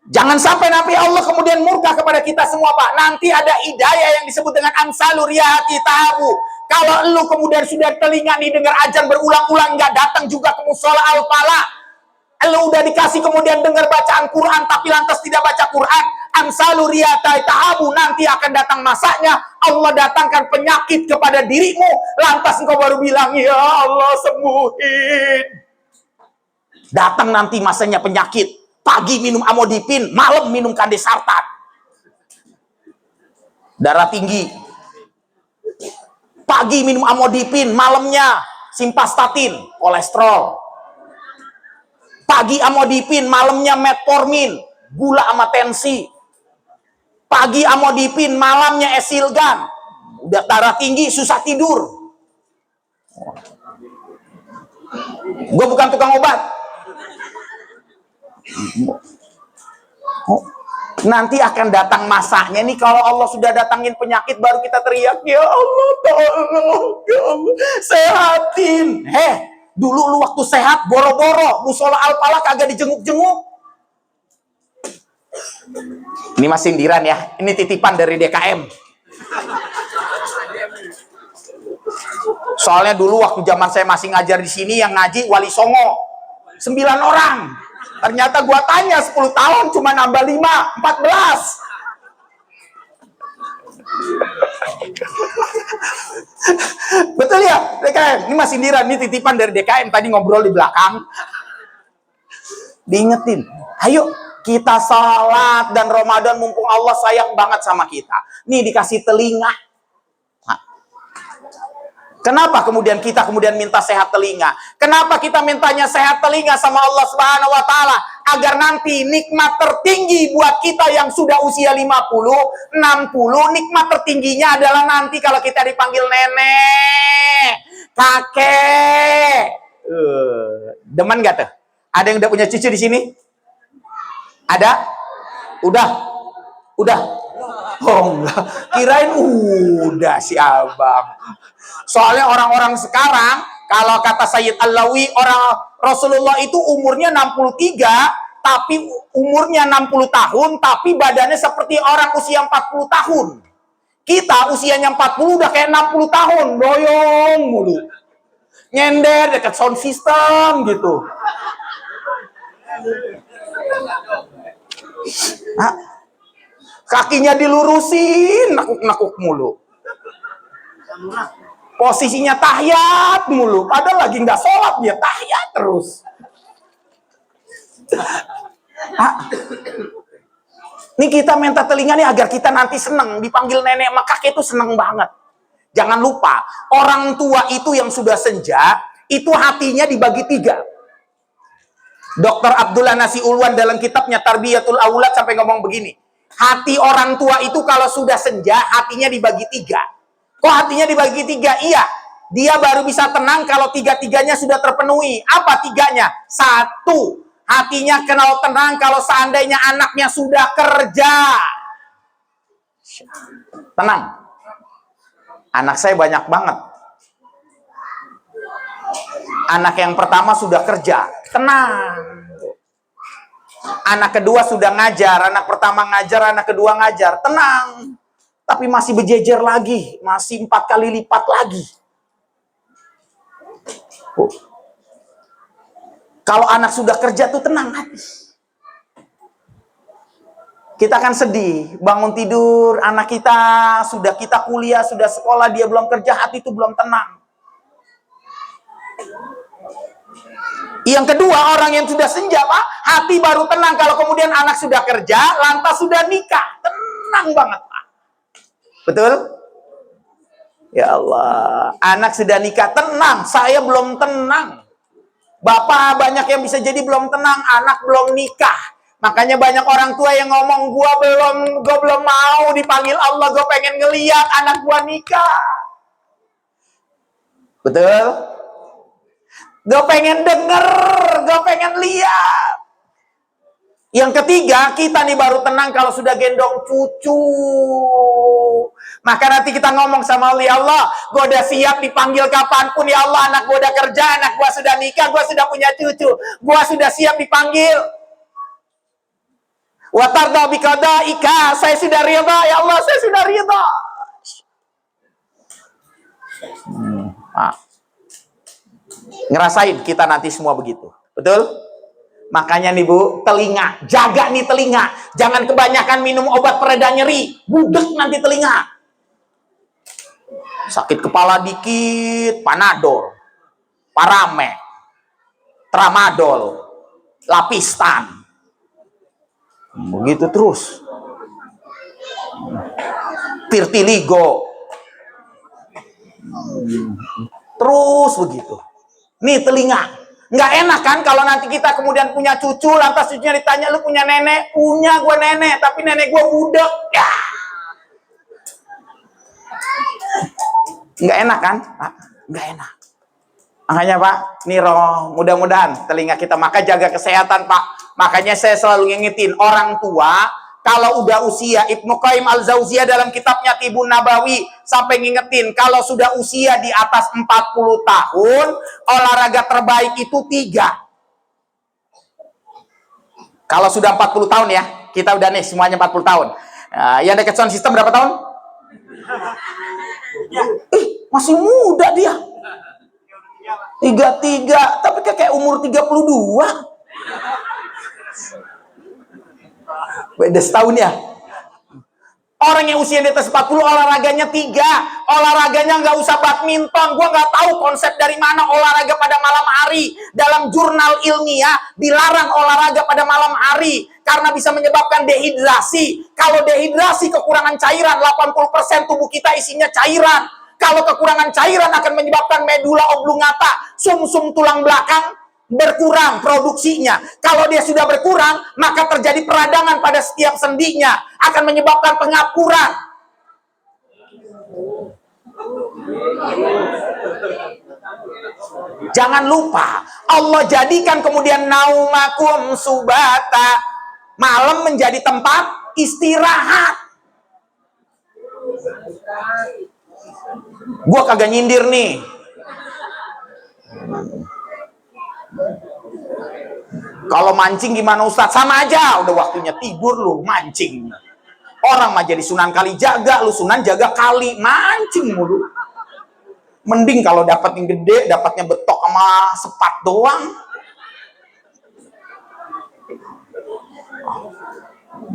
Speaker 1: Jangan sampai nanti Allah kemudian murka kepada kita semua Pak. Nanti ada hidayah yang disebut dengan amsaluriyati tabu. Kalau lu kemudian sudah telinga nih dengar ajan berulang-ulang nggak datang juga ke musola al-falah. Lu udah dikasih kemudian dengar bacaan Quran tapi lantas tidak baca Quran. Amsaluriyati tabu, nanti akan datang masanya Allah datangkan penyakit kepada dirimu. Lantas engkau baru bilang ya Allah sembuhin. Datang nanti masanya penyakit. Pagi minum amodipin, malam minum kandesartan. Darah tinggi. Pagi minum amodipin, malamnya simvastatin, kolesterol. Pagi amodipin, malamnya metformin, gula sama tensi. Pagi amodipin, malamnya esilgan. Udah darah tinggi, susah tidur. Gue bukan tukang obat. Nanti akan datang masanya nih, kalau Allah sudah datangin penyakit baru kita teriak ya Allah tolong, ya Allah sehatin. Dulu lu waktu sehat boro-boro musola al-falah kagak dijenguk-jenguk. Ini mas sindiran ya, ini titipan dari DKM. Soalnya dulu waktu zaman saya masih ngajar di sini yang ngaji Wali Songo 9 orang. Ternyata gua tanya 10 tahun cuma nambah 5, 14. Betul ya DKM? Ini masih sindiran, ini titipan dari DKM tadi ngobrol di belakang. Diingetin, ayo kita salat dan Ramadan mumpung Allah sayang banget sama kita. Nih dikasih telinga. Kenapa kemudian kita minta sehat telinga? Kenapa kita mintanya sehat telinga sama Allah Subhanahu wa taala? agar nanti nikmat tertinggi buat kita yang sudah usia 50, 60, nikmat tertingginya adalah nanti kalau kita dipanggil nenek, kakek. Demen gak tuh? Ada yang udah punya cucu di sini? Ada? Udah? Oh enggak, kirain udah si abang. Soalnya orang-orang sekarang, kalau kata Sayyid Alawi, orang Rasulullah itu umurnya 63, tapi umurnya 60 tahun, tapi badannya seperti orang usia 40 tahun. Kita usianya 40 udah kayak 60 tahun, doyong mulu. Nyender dekat sound system gitu. Kakinya dilurusin, nakuk-nakuk mulu. Posisinya tahiyat mulu, padahal lagi nggak sholat dia tahiyat terus. Ini kita minta telinga nih agar kita nanti seneng dipanggil nenek sama kakek itu seneng banget. Jangan lupa orang tua itu yang sudah senja itu hatinya dibagi 3. Dr. Abdullah Nasi Ulwan dalam kitabnya Tarbiyatul Aulad sampai ngomong begini, hati orang tua itu kalau sudah senja hatinya dibagi 3. Kok hatinya dibagi 3? Iya, dia baru bisa tenang kalau 3-3-nya sudah terpenuhi. Apa 3-nya? 1, hatinya kenal tenang kalau seandainya anaknya sudah kerja. Tenang. Anak saya banyak banget. Anak yang pertama sudah kerja, tenang. Anak kedua sudah ngajar, anak pertama ngajar, anak kedua ngajar, tenang. Tapi masih berjejer lagi, masih 4 kali lipat lagi. Kalau anak sudah kerja tuh tenang hati. Kita kan sedih, bangun tidur, anak kita sudah kita kuliah, sudah sekolah, dia belum kerja, hati itu belum tenang. Yang kedua, orang yang sudah senja, Pak, hati baru tenang kalau kemudian anak sudah kerja, lantas sudah nikah. Tenang banget, Pak. Betul? Ya Allah, anak sudah nikah, tenang. Saya belum tenang. Bapak banyak yang bisa jadi belum tenang, anak belum nikah. Makanya banyak orang tua yang ngomong, gua belum mau dipanggil Allah, gua pengen ngeliat anak gua nikah. Betul? Gue pengen denger, gue pengen lihat. Yang ketiga, kita nih baru tenang kalau sudah gendong cucu. Maka nanti kita ngomong sama Allah, gue udah siap dipanggil kapanpun ya Allah, anak gue udah kerja, anak gue sudah nikah, gue sudah punya cucu, gue sudah siap dipanggil. Wa tarda bi qadaika, saya sudah ridha ya Allah, saya sudah ridha. Ngerasain kita nanti semua begitu. Betul? Makanya nih Bu, telinga, jaga nih telinga. Jangan kebanyakan minum obat pereda nyeri, budek nanti telinga. Sakit kepala dikit, Panadol, Parame, Tramadol, Lapistan. Begitu terus. Tirtiligo. Terus begitu. Nih telinga. Nggak enak kan kalau nanti kita kemudian punya cucu, lantas cucunya ditanya, lu punya nenek? Punya gue nenek, tapi nenek gue budek. Ya. Nggak enak kan? Nggak enak. Makanya Pak, nih roh, mudah-mudahan telinga kita, maka jaga kesehatan Pak. Makanya saya selalu ngingetin orang tua, kalau udah usia, Ibnu Qayyim Al-Jauziyah dalam kitabnya Tibun Nabawi sampai ngingetin, kalau sudah usia di atas 40 tahun, olahraga terbaik itu 3. Kalau sudah 40 tahun ya, kita udah nih semuanya 40 tahun. Yang dekat sound system berapa tahun? Masih muda dia. 33, tapi kayak umur 32. Beda setahun ya. Orang yang usia di atas 40 olahraganya 3. Olahraganya nggak usah badminton. Gua nggak tahu konsep dari mana olahraga pada malam hari. Dalam jurnal ilmiah dilarang olahraga pada malam hari karena bisa menyebabkan dehidrasi. Kalau dehidrasi, kekurangan cairan, 80% tubuh kita isinya cairan. Kalau kekurangan cairan akan menyebabkan medula oblongata, sumsum tulang belakang berkurang produksinya. Kalau dia sudah berkurang, maka terjadi peradangan pada setiap sendinya, akan menyebabkan pengapuran. Jangan lupa, Allah jadikan kemudian naumakum subata, malam menjadi tempat istirahat. Gua kagak nyindir nih. Kalau mancing gimana Ustadz? Sama aja, udah waktunya tidur lu mancing. Orang mah jadi Sunan Kalijaga, lu Sunan jaga kali, mancing mulu. Mending kalau dapat yang gede, dapatnya betok sama sepat doang.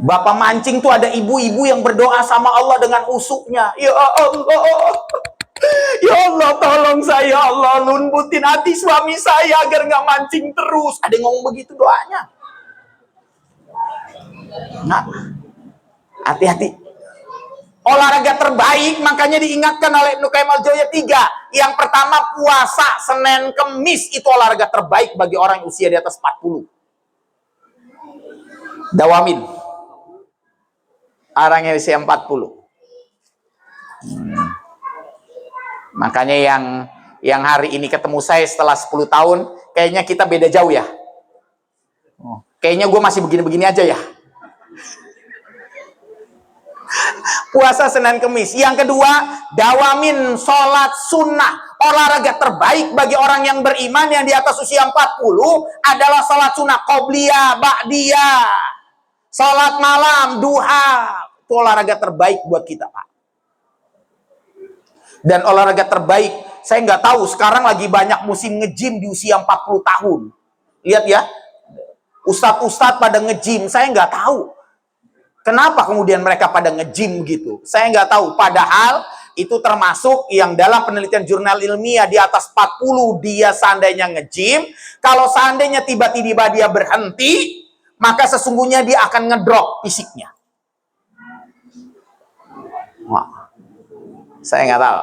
Speaker 1: Bapak mancing tuh ada ibu-ibu yang berdoa sama Allah dengan usuknya. Ya Allah, ya Allah, tolong saya, Allah, lumputin hati suami saya agar nggak mancing terus. Ada yang ngomong begitu doanya. Nah, hati-hati. Olahraga terbaik makanya diingatkan oleh Ibnu Qayyim al-Jauziyah 3. Yang pertama, puasa Senin Kemis itu olahraga terbaik bagi orang yang usia di atas 40. Dawamin. Orang yang usia 40. Makanya yang hari ini ketemu saya setelah 10 tahun, kayaknya kita beda jauh ya. Kayaknya gue masih begini-begini aja ya. Puasa Senin Kemis. Yang kedua, dawamin sholat sunnah. Olahraga terbaik bagi orang yang beriman yang di atas usia 40 adalah sholat sunnah. Qobliyah, ba'diyah, sholat malam, duha. Itu olahraga terbaik buat kita, Pak. Dan olahraga terbaik, saya nggak tahu, sekarang lagi banyak musim nge-gym di usia 40 tahun. Lihat ya, ustadz-ustadz pada nge-gym, saya nggak tahu. Kenapa kemudian mereka pada nge-gym gitu? Saya nggak tahu. Padahal itu termasuk yang dalam penelitian jurnal ilmiah di atas 40 dia seandainya nge-gym. Kalau seandainya tiba-tiba dia berhenti, maka sesungguhnya dia akan ngedrop fisiknya. Wah, saya nggak tahu.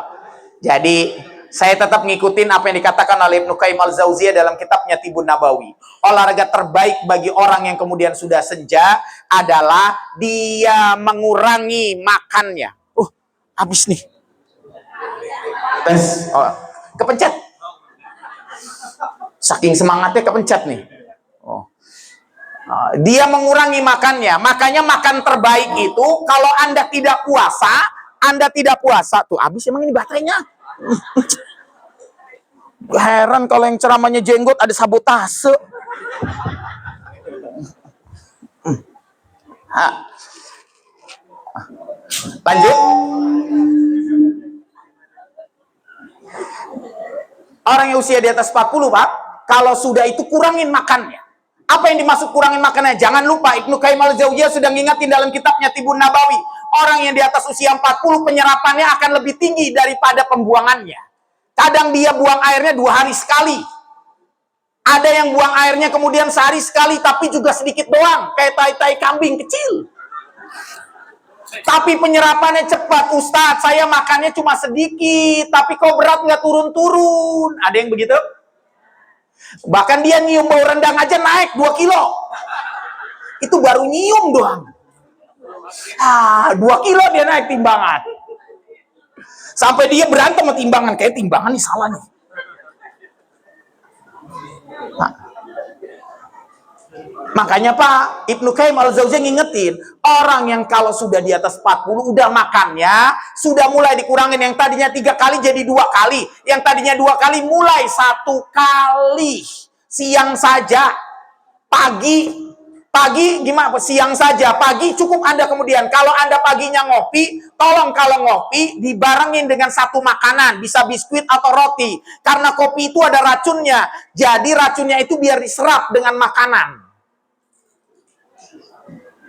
Speaker 1: Jadi saya tetap ngikutin apa yang dikatakan oleh Ibnu Qayyim al-Jauziyah dalam kitabnya Tibun Nabawi. Olahraga terbaik bagi orang yang kemudian sudah senja adalah dia mengurangi makannya. Habis nih. Tes. Oh, kepencet. Saking semangatnya kepencet nih. Dia mengurangi makannya. Makanya makan terbaik itu kalau Anda tidak puasa tuh habis emang ini baterainya. Heran kalau yang ceramahnya jenggot ada sabotase. Lanjut. Orang yang usia di atas 40, Pak, kalau sudah itu kurangin makannya. Apa yang dimaksud kurangin makannya? Jangan lupa Ibnu Qayyim al-Jauziyah sudah ngingatin dalam kitabnya Tibun Nabawi. Orang yang di atas usia 40 penyerapannya akan lebih tinggi daripada pembuangannya. Kadang dia buang airnya 2 hari sekali. Ada yang buang airnya kemudian sehari sekali, tapi juga sedikit doang. Kayak tai-tai kambing kecil. Tapi penyerapannya cepat. Ustadz, saya makannya cuma sedikit, tapi kok berat nggak turun-turun. Ada yang begitu? Bahkan dia nyium bau rendang aja naik 2 kilo. Itu baru nyium doang. 2 kilo dia naik timbangan. Sampai dia berantem sama timbangan. Kayak timbangan nih salah nih. Makanya Pak, Ibnu Qayyim al-Jauziyah ngingetin, orang yang kalau sudah di atas 40 udah makannya, sudah mulai dikurangin. Yang tadinya 3 kali jadi 2 kali. Yang tadinya 2 kali mulai 1 kali. Siang saja. Pagi gimana? Siang saja. Pagi cukup Anda kemudian. Kalau Anda paginya ngopi, tolong kalau ngopi dibarengin dengan 1 makanan. Bisa biskuit atau roti. Karena kopi itu ada racunnya. Jadi racunnya itu biar diserap dengan makanan.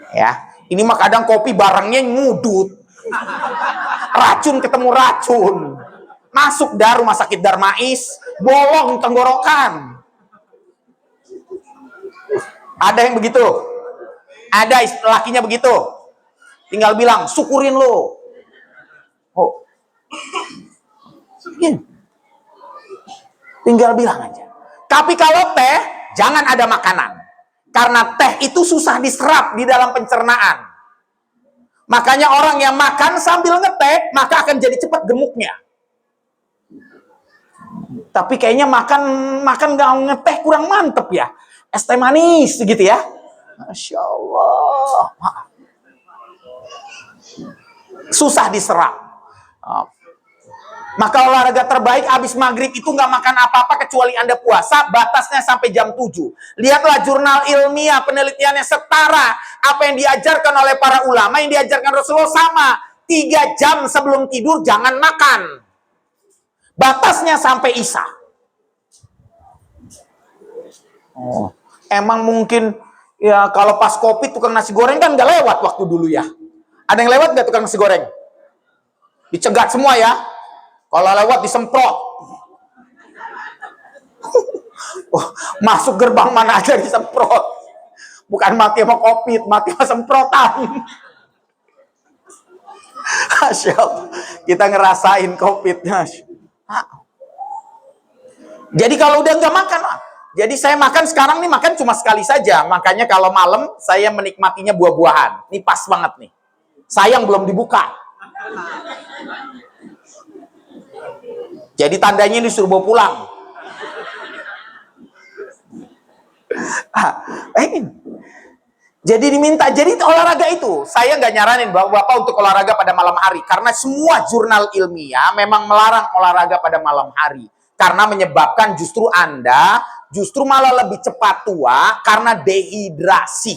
Speaker 1: Ya, ini mah kadang kopi barangnya ngudut. Racun ketemu racun. Masuk rumah sakit Darmais, bolong tenggorokan. Ada yang begitu. Ada lakinya begitu. Tinggal bilang, syukurin lo. Tinggal bilang aja. Tapi kalau teh, jangan ada makanan. Karena teh itu susah diserap di dalam pencernaan. Makanya orang yang makan sambil ngeteh, maka akan jadi cepat gemuknya. Tapi kayaknya makan nggak ngeteh kurang mantep ya. Es teh manis gitu ya. Masya Allah. Susah diserap. Maka olahraga terbaik habis maghrib itu nggak makan apa-apa kecuali Anda puasa, batasnya sampai jam 7. Lihatlah jurnal ilmiah, penelitiannya setara. Apa yang diajarkan oleh para ulama, yang diajarkan Rasulullah sama. 3 jam sebelum tidur jangan makan. Batasnya sampai isya. Oh, emang mungkin ya kalau pas kopi tukang nasi goreng kan nggak lewat waktu dulu ya. Ada yang lewat nggak tukang nasi goreng? Dicegat semua ya. Kalau lewat disemprot. Masuk gerbang mana aja disemprot. Bukan mati sama COVID, mati sama semprotan. Masya Allah. Kita ngerasain COVID-nya. Jadi kalau udah nggak makan, jadi saya makan sekarang nih, makan cuma sekali saja. Makanya kalau malam saya menikmatinya buah-buahan. Ini pas banget nih. Sayang belum dibuka. Jadi tandanya ini suruh bawa pulang. Jadi diminta, jadi olahraga itu. Saya nggak nyaranin Bapak untuk olahraga pada malam hari. Karena semua jurnal ilmiah memang melarang olahraga pada malam hari. Karena menyebabkan justru Anda justru malah lebih cepat tua karena dehidrasi.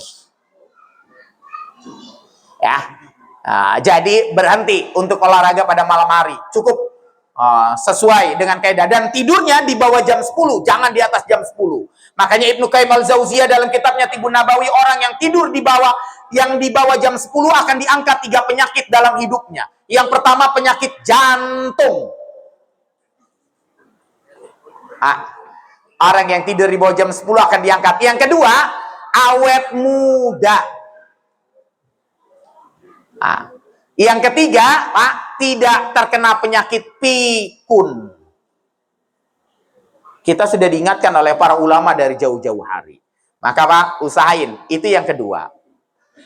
Speaker 1: Ya, jadi berhenti untuk olahraga pada malam hari. Cukup sesuai dengan kaidah, dan tidurnya di bawah jam 10, jangan di atas jam 10. Makanya Ibnu Qayyim al-Jauziyah dalam kitabnya Tibbun Nabawi, orang yang tidur di bawah jam 10 akan diangkat 3 penyakit dalam hidupnya. Yang pertama penyakit jantung. Orang yang tidur di bawah jam 10 akan diangkat. Yang kedua, awet muda. Yang ketiga, Pak, tidak terkena penyakit pikun. Kita sudah diingatkan oleh para ulama dari jauh-jauh hari. Maka Pak, usahain. Itu yang kedua.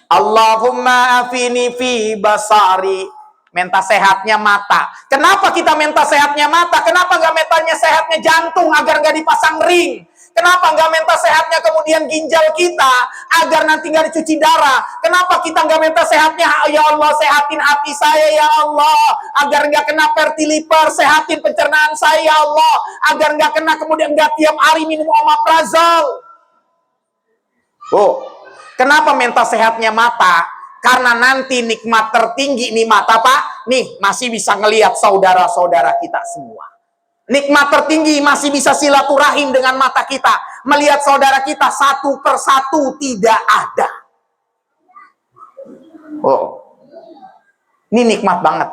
Speaker 1: Allahumma afini fi basari. Minta sehatnya mata. Kenapa kita minta sehatnya mata? Kenapa nggak mintanya sehatnya jantung agar nggak dipasang ring? Kenapa nggak minta sehatnya kemudian ginjal kita agar nanti nggak dicuci darah? Kenapa kita nggak minta sehatnya, ya Allah sehatin hati saya ya Allah agar nggak kena fatty liver, sehatin pencernaan saya ya Allah agar nggak kena kemudian nggak tiap hari minum omeprazole. Kenapa minta sehatnya mata? Karena nanti nikmat tertinggi nih mata Pak, nih masih bisa ngelihat saudara-saudara kita semua. Nikmat tertinggi masih bisa silaturahim dengan mata kita. Melihat saudara kita satu persatu tidak ada. Ini nikmat banget.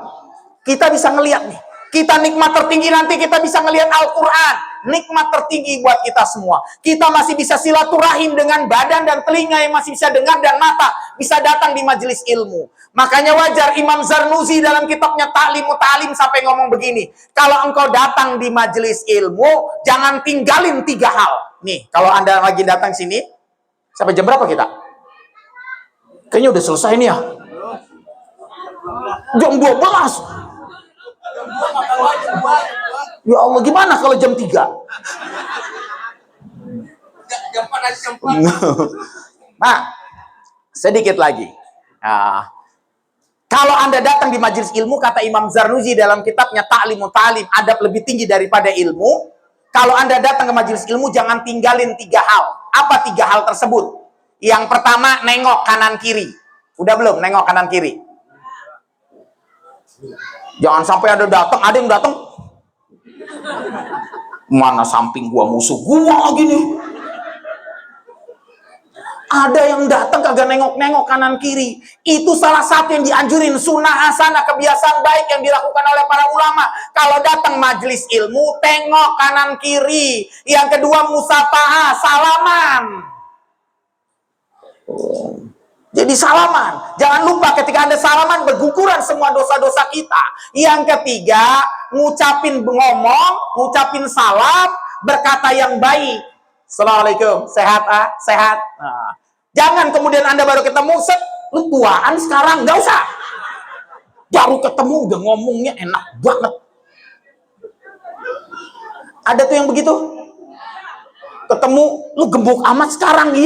Speaker 1: Kita bisa ngelihat nih. Kita nikmat tertinggi nanti kita bisa ngelihat Al-Quran. Nikmat tertinggi buat kita semua. Kita masih bisa silaturahim dengan badan dan telinga yang masih bisa dengar, dan mata bisa datang di majelis ilmu. Makanya wajar Imam Zarnuzi dalam kitabnya Ta'limu Ta'lim sampai ngomong begini. Kalau engkau datang di majelis ilmu, jangan tinggalin 3 hal. Nih, kalau Anda lagi datang sini, sampai jam berapa kita? Kayaknya udah selesai nih ya. Jam 12. Ya Allah, gimana kalau jam 3?
Speaker 2: Jam 4 aja, jam 4.
Speaker 1: Nah, sedikit lagi. Kalau Anda datang di majelis ilmu, kata Imam Zarnuzi dalam kitabnya Ta'limu Ta'lim, adab lebih tinggi daripada ilmu. Kalau Anda datang ke majelis ilmu, jangan tinggalin 3 hal. Apa 3 hal tersebut? Yang pertama, nengok kanan kiri. Udah belum nengok kanan kiri? Jangan sampai ada yang datang. Mana samping gua, musuh gua lagi nih. Ada yang datang kagak nengok-nengok kanan kiri. Itu salah satu yang dianjurin, sunnah hasanah, kebiasaan baik yang dilakukan oleh para ulama. Kalau datang majelis ilmu, tengok kanan kiri. Yang kedua, musafahah, salaman. Jadi salaman. Jangan lupa ketika Anda salaman, berguguran semua dosa-dosa kita. Yang ketiga, ngucapin ngomong, ngucapin salam, berkata yang baik. Assalamualaikum, sehat sehat. Nah, jangan kemudian Anda baru ketemu, set, lu tuaan sekarang, nggak usah. Baru ketemu udah ngomongnya enak banget. Ada tuh yang begitu. Ketemu, lu gemuk amat sekarang,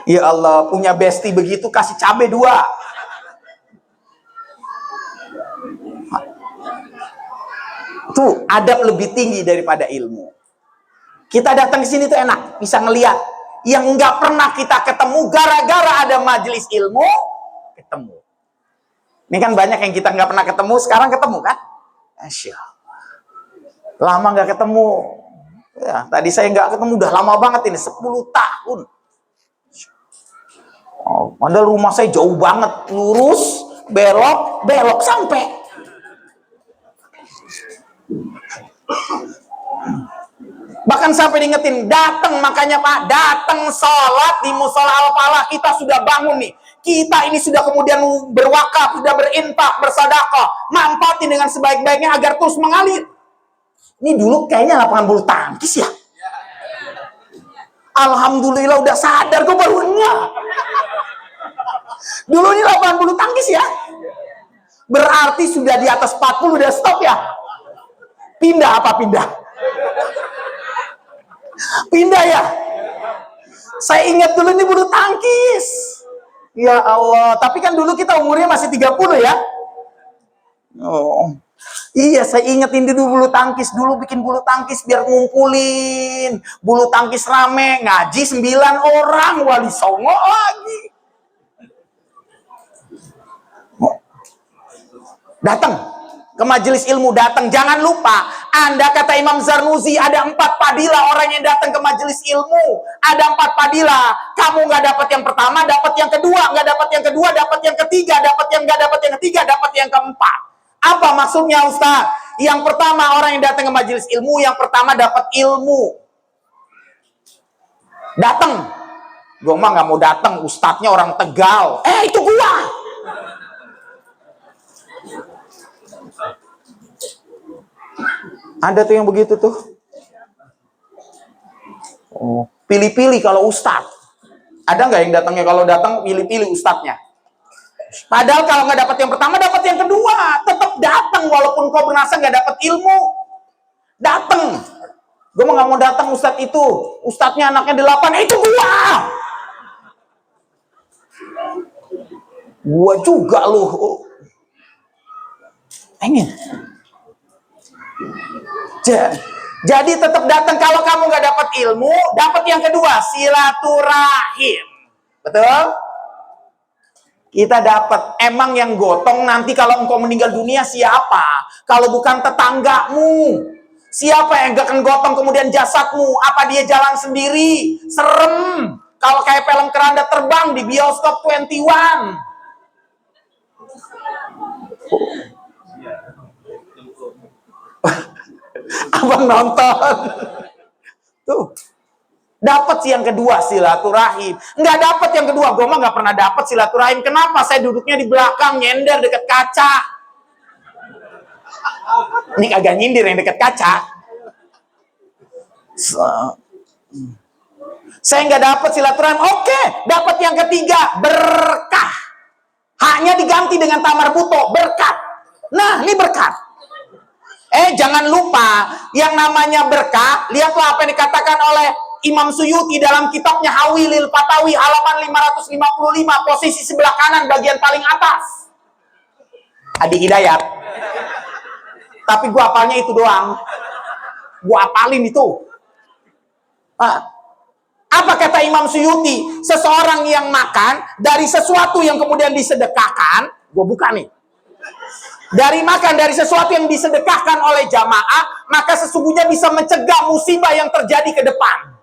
Speaker 1: Ya Allah, punya bestie begitu, kasih cabai 2. Tuh, adab lebih tinggi daripada ilmu. Kita datang ke sini tuh enak, bisa ngeliat yang nggak pernah kita ketemu gara-gara ada majelis ilmu, ketemu. Ini kan banyak yang kita nggak pernah ketemu, sekarang ketemu kan? Masya Allah. Lama nggak ketemu. Ya, tadi saya nggak ketemu, udah lama banget ini, 10 tahun. Oh, padahal rumah saya jauh banget, lurus, belok sampai. Bahkan sampai diingetin, datang, makanya Pak, datang sholat di musola Al-Falah, kita sudah bangun nih. Kita ini sudah kemudian berwakaf, sudah berinfak, bersedekah, manfaatin dengan sebaik-baiknya agar terus mengalir. Ini dulu kayaknya lapangan bulu tangkis ya. Alhamdulillah udah sadar gue barunya. Dulu ini lapangan bulu tangkis ya. Berarti sudah di atas 40 udah stop ya. Pindah apa pindah? Pindah ya. Saya ingat dulu ini bulu tangkis. Ya Allah, tapi kan dulu kita umurnya masih 30 ya. Oh. Iya, saya ingat ini dulu bulu tangkis. Dulu bikin bulu tangkis biar ngumpulin. Bulu tangkis rame, ngaji 9 orang, wali songo lagi. Datang ke majelis ilmu, datang. Jangan lupa, Anda kata Imam Zarnuzi, ada 4 padilah orang yang datang ke majelis ilmu. Ada 4 padilah. Kamu nggak dapat yang pertama, dapat yang kedua. Nggak dapat yang kedua, dapat yang ketiga. Dapat yang nggak dapat yang ketiga, dapat yang keempat. Apa maksudnya Ustaz? Yang pertama orang yang datang ke majelis ilmu, yang pertama dapat ilmu. Datang. Gue mah nggak mau datang, ustadznya orang Tegal. Itu gua. Ada tuh yang begitu tuh. Oh, pilih-pilih kalau ustadz. Ada nggak yang datangnya kalau datang pilih-pilih ustadznya? Padahal kalau nggak dapat yang pertama, dapat yang kedua. Tetap datang walaupun kau merasa nggak dapat ilmu. Datang. Gue mah nggak mau datang ustadz itu. Ustadznya anaknya 8. Itu gua. Gua juga loh. Pengen. Jadi tetap datang. Kalau kamu nggak dapat ilmu, dapat yang kedua, silaturahim. Betul? Kita dapat. Emang yang gotong nanti kalau engkau meninggal dunia siapa? Kalau bukan tetanggamu. Siapa yang akan gotong kemudian jasadmu? Apa dia jalan sendiri? Serem. Kalau kayak film keranda terbang di bioskop 21. Abang nonton. Tuh. Dapat sih yang kedua, silaturahim. Nggak dapat yang kedua. Gue mah nggak pernah dapat silaturahim. Kenapa? Saya duduknya di belakang, nyender dekat kaca. Ini agak nyindir yang dekat kaca. Saya nggak dapat silaturahim. Oke, dapat yang ketiga, berkah. Haknya diganti dengan tamar buto, berkat. Nah, ini berkat. Jangan lupa, yang namanya berkah, lihatlah apa yang dikatakan oleh Imam Suyuti dalam kitabnya Hawilil Fatawi halaman 555, posisi sebelah kanan bagian paling atas. Adi Hidayat. Tapi gua apalnya itu doang. Gua apalin itu. Apa kata Imam Suyuti? Seseorang yang makan dari sesuatu yang kemudian disedekahkan, gua buka nih. Dari makan dari sesuatu yang disedekahkan oleh jamaah, maka sesungguhnya bisa mencegah musibah yang terjadi ke depan.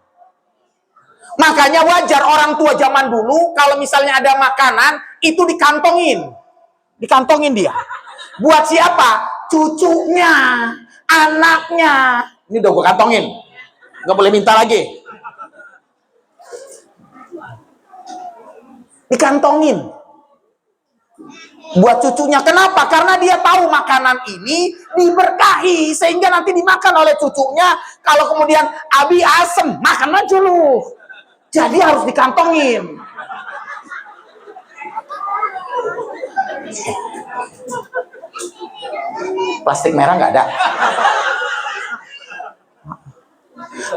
Speaker 1: Makanya wajar orang tua zaman dulu kalau misalnya ada makanan itu dikantongin dia. Buat siapa? Cucunya, anaknya. Ini udah gue kantongin, nggak boleh minta lagi. Dikantongin. buat cucunya. Kenapa? Karena dia tahu makanan ini diberkahi sehingga nanti dimakan oleh cucunya. Kalau kemudian abi asem, makan aja lu. Jadi harus dikantongin. Plastik merah nggak ada.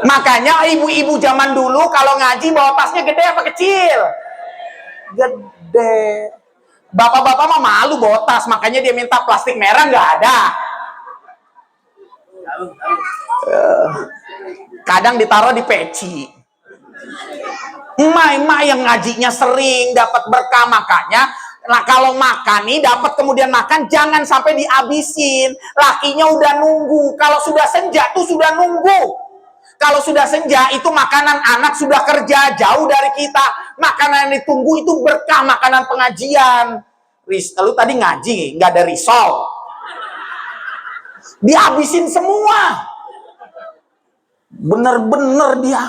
Speaker 1: Makanya ibu-ibu zaman dulu kalau ngaji bawa tasnya gede apa kecil? Gede. Bapak-bapak mah malu bawa tas, makanya dia minta plastik merah, nggak ada. Kadang ditaruh di peci. Emak-emak yang ngajinya sering dapat berkah, makanya nah kalau makan nih dapat kemudian makan jangan sampai dihabisin. Lakinya udah nunggu. Kalau sudah senja tuh sudah nunggu. Kalau sudah senja itu makanan anak sudah kerja jauh dari kita. Makanan yang ditunggu itu berkah, makanan pengajian. Lalu tadi ngaji nggak ada risol. Dihabisin semua. Bener-bener dia.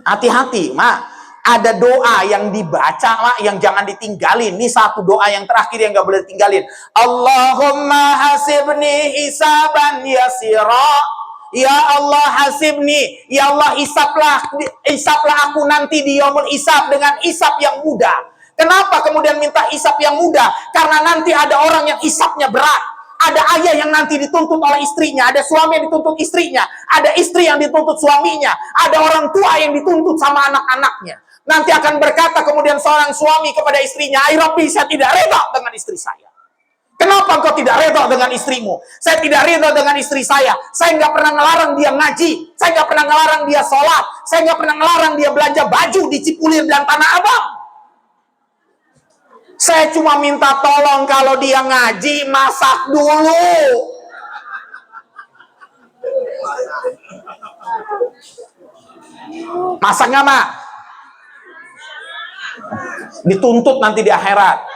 Speaker 1: Hati-hati, Mak. Ada doa yang dibaca, Mak, yang jangan ditinggalin. Ini satu doa yang terakhir yang nggak boleh ditinggalin. Allahumma hasibni hisaban yasira. Ya Allah hasibni, ya Allah hisaplah aku nanti di yaumul hisab dengan hisab yang mudah. Kenapa kemudian minta hisab yang mudah? Karena nanti ada orang yang hisabnya berat. Ada ayah yang nanti dituntut oleh istrinya, ada suami yang dituntut istrinya, ada istri yang dituntut suaminya, ada orang tua yang dituntut sama anak-anaknya. Nanti akan berkata kemudian seorang suami kepada istrinya, "Ai Rabbi, saya tidak reda dengan istri saya." Kenapa engkau tidak reda dengan istrimu? Saya tidak reda dengan istri saya. Saya nggak pernah ngelarang dia ngaji. Saya nggak pernah ngelarang dia sholat. Saya nggak pernah ngelarang dia belanja baju di Cipulir dan Tanah Abang. Saya cuma minta tolong kalau dia ngaji, masak dulu. Masak nggak, Mak? Dituntut nanti di akhirat.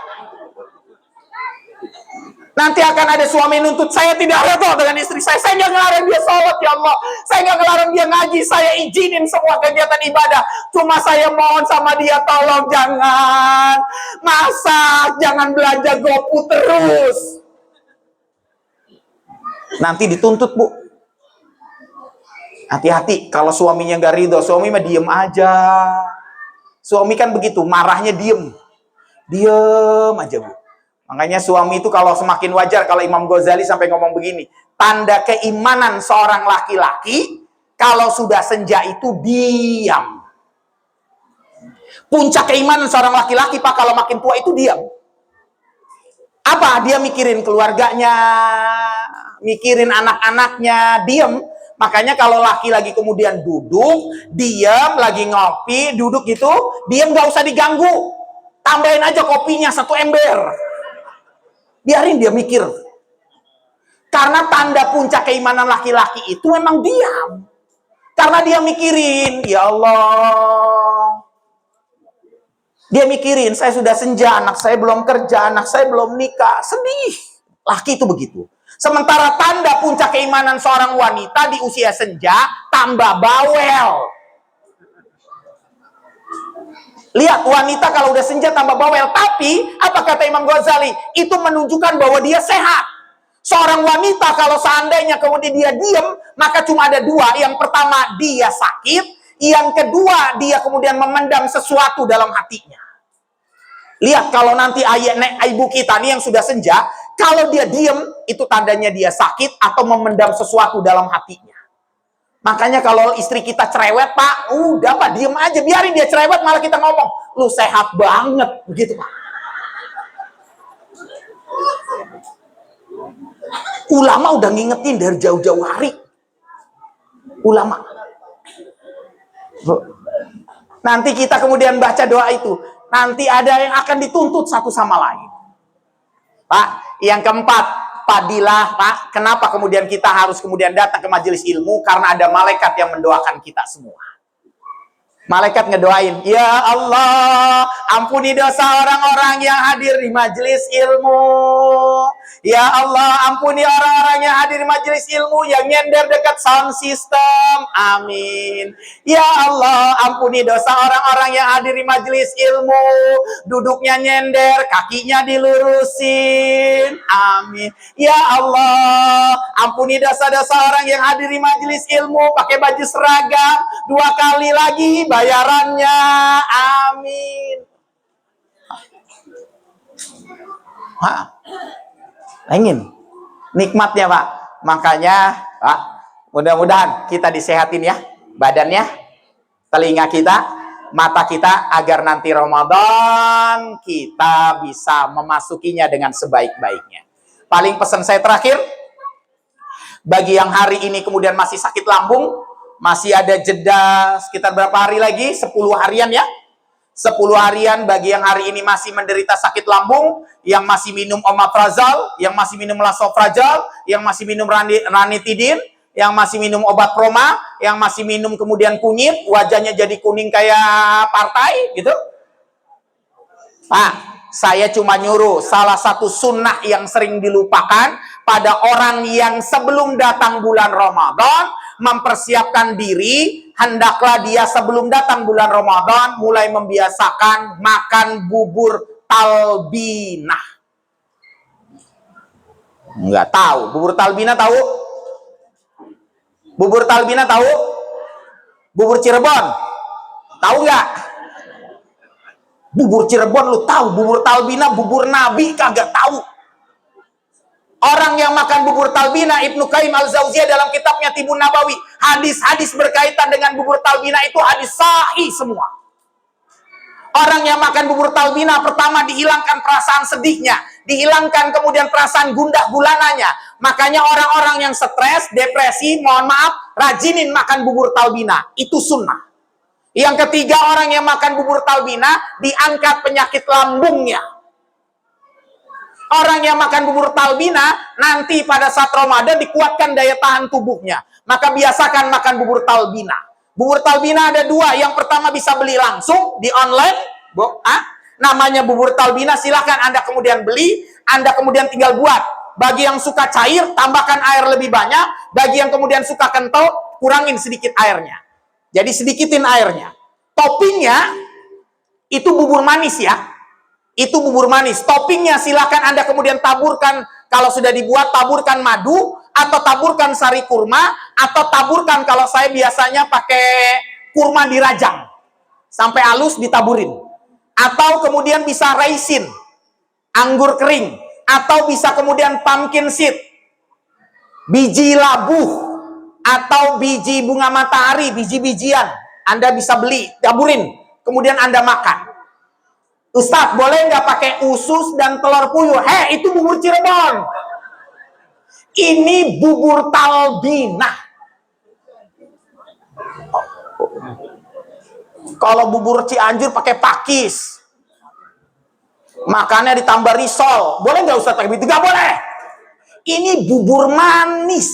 Speaker 1: Nanti akan ada suami nuntut, saya tidak reda dengan istri saya. Saya nggak ngelarang dia sholat, ya Allah. Saya nggak ngelarang dia ngaji. Saya izinin semua kegiatan ibadah. Cuma saya mohon sama dia, tolong jangan masak, jangan belanja GoFood terus. Nanti dituntut, Bu. Hati-hati, kalau suaminya nggak ridho, suami mah diem aja. Suami kan begitu, marahnya diem. Diem aja, Bu. Makanya suami itu kalau semakin wajar, kalau Imam Ghazali sampai ngomong begini, tanda keimanan seorang laki-laki, kalau sudah senja itu diam. Puncak keimanan seorang laki-laki, Pak, kalau makin tua itu diam. Apa? Dia mikirin keluarganya, mikirin anak-anaknya, diam. Makanya kalau laki lagi kemudian duduk, diam, lagi ngopi, duduk gitu, diam, gak usah diganggu. Tambahin aja kopinya 1 ember. Biarin dia mikir. Karena tanda puncak keimanan laki-laki itu memang diam. Karena dia mikirin, ya Allah. Dia mikirin, saya sudah senja, anak saya belum kerja, anak saya belum nikah. Sedih. Laki itu begitu. Sementara tanda puncak keimanan seorang wanita di usia senja, tambah bawel. Lihat, wanita kalau udah senja tambah bawel. Tapi, apa kata Imam Ghazali? Itu menunjukkan bahwa dia sehat. Seorang wanita kalau seandainya kemudian dia diam, maka cuma ada 2. Yang pertama, dia sakit. Yang kedua, dia kemudian memendam sesuatu dalam hatinya. Lihat, kalau nanti ibu kita nih yang sudah senja, kalau dia diam, itu tandanya dia sakit atau memendam sesuatu dalam hatinya. Makanya kalau istri kita cerewet, Pak, udah Pak, diem aja, biarin dia cerewet, malah kita ngomong, lu sehat banget, begitu Pak. Ulama udah ngingetin dari jauh-jauh hari. Ulama. Nanti kita kemudian baca doa itu, nanti ada yang akan dituntut satu sama lain. Pak, yang keempat, fadilah, Pak. Kenapa kemudian kita harus kemudian datang ke majelis ilmu? Karena ada malaikat yang mendoakan kita semua. Malaikat ngedoain, ya Allah, ampuni dosa orang-orang yang hadir di majelis ilmu. Ya Allah, ampuni orang-orang yang hadir di majelis ilmu yang nyender dekat sound system. Amin. Ya Allah, ampuni dosa orang-orang yang hadir di majelis ilmu, duduknya nyender, kakinya dilurusin. Amin. Ya Allah, ampuni dosa-dosa orang yang hadir di majelis ilmu pakai baju seragam, 2 kali lagi bayarannya. Amin. Ingin nikmatnya, Pak. Makanya, Pak, mudah-mudahan kita disehatin ya, badannya, telinga kita, mata kita, agar nanti Ramadan kita bisa memasukinya dengan sebaik-baiknya. Paling pesan saya terakhir, bagi yang hari ini kemudian masih sakit lambung, masih ada jeda sekitar berapa hari lagi? 10 harian ya. 10 harian bagi yang hari ini masih menderita sakit lambung, yang masih minum omeprazol, yang masih minum lansoprazol, yang masih minum ranitidin, yang masih minum obat proma, yang masih minum kemudian kunyit, wajahnya jadi kuning kayak partai gitu. Pak, saya cuma nyuruh salah satu sunnah yang sering dilupakan pada orang yang sebelum datang bulan Ramadan mempersiapkan diri, hendaklah dia sebelum datang bulan Ramadan mulai membiasakan makan bubur talbinah. Enggak tahu, bubur talbinah tahu? Bubur talbinah tahu? Bubur Cirebon tahu nggak? Bubur Cirebon lu tahu, bubur talbinah, bubur Nabi kagak tahu. Orang yang makan bubur talbinah, Ibnu Qayyim al-Jauziyah dalam kitabnya Tibun Nabawi, hadis-hadis berkaitan dengan bubur talbinah itu hadis sahih semua. Orang yang makan bubur talbinah, pertama dihilangkan perasaan sedihnya, dihilangkan kemudian perasaan gundah gulananya. Makanya orang-orang yang stres, depresi, mohon maaf, rajinin makan bubur talbinah. Itu sunnah. Yang ketiga, orang yang makan bubur talbinah, diangkat penyakit lambungnya. Orang yang makan bubur talbinah, nanti pada saat Ramadan dikuatkan daya tahan tubuhnya. Maka biasakan makan bubur talbinah. Bubur talbinah ada 2. Yang pertama bisa beli langsung di online. Namanya bubur talbinah, silahkan Anda kemudian beli. Anda kemudian tinggal buat. Bagi yang suka cair, tambahkan air lebih banyak. Bagi yang kemudian suka kental, kurangin sedikit airnya. Jadi sedikitin airnya. Toppingnya, itu bubur manis ya. Itu bubur manis. Toppingnya silakan Anda kemudian taburkan, kalau sudah dibuat taburkan madu, atau taburkan sari kurma, atau taburkan kalau saya biasanya pakai kurma dirajang sampai halus ditaburin. Atau kemudian bisa raisin, anggur kering, atau bisa kemudian pumpkin seed, biji labu, atau biji bunga matahari, biji-bijian. Anda bisa beli, taburin, kemudian Anda makan. Ustadz, boleh nggak pakai usus dan telur puyuh? Itu bubur Cirebon. Ini bubur talbinah. Kalau bubur Cianjur pakai pakis, makannya ditambah risol. Boleh nggak Ustadz pakai itu? Nggak boleh. Ini bubur manis.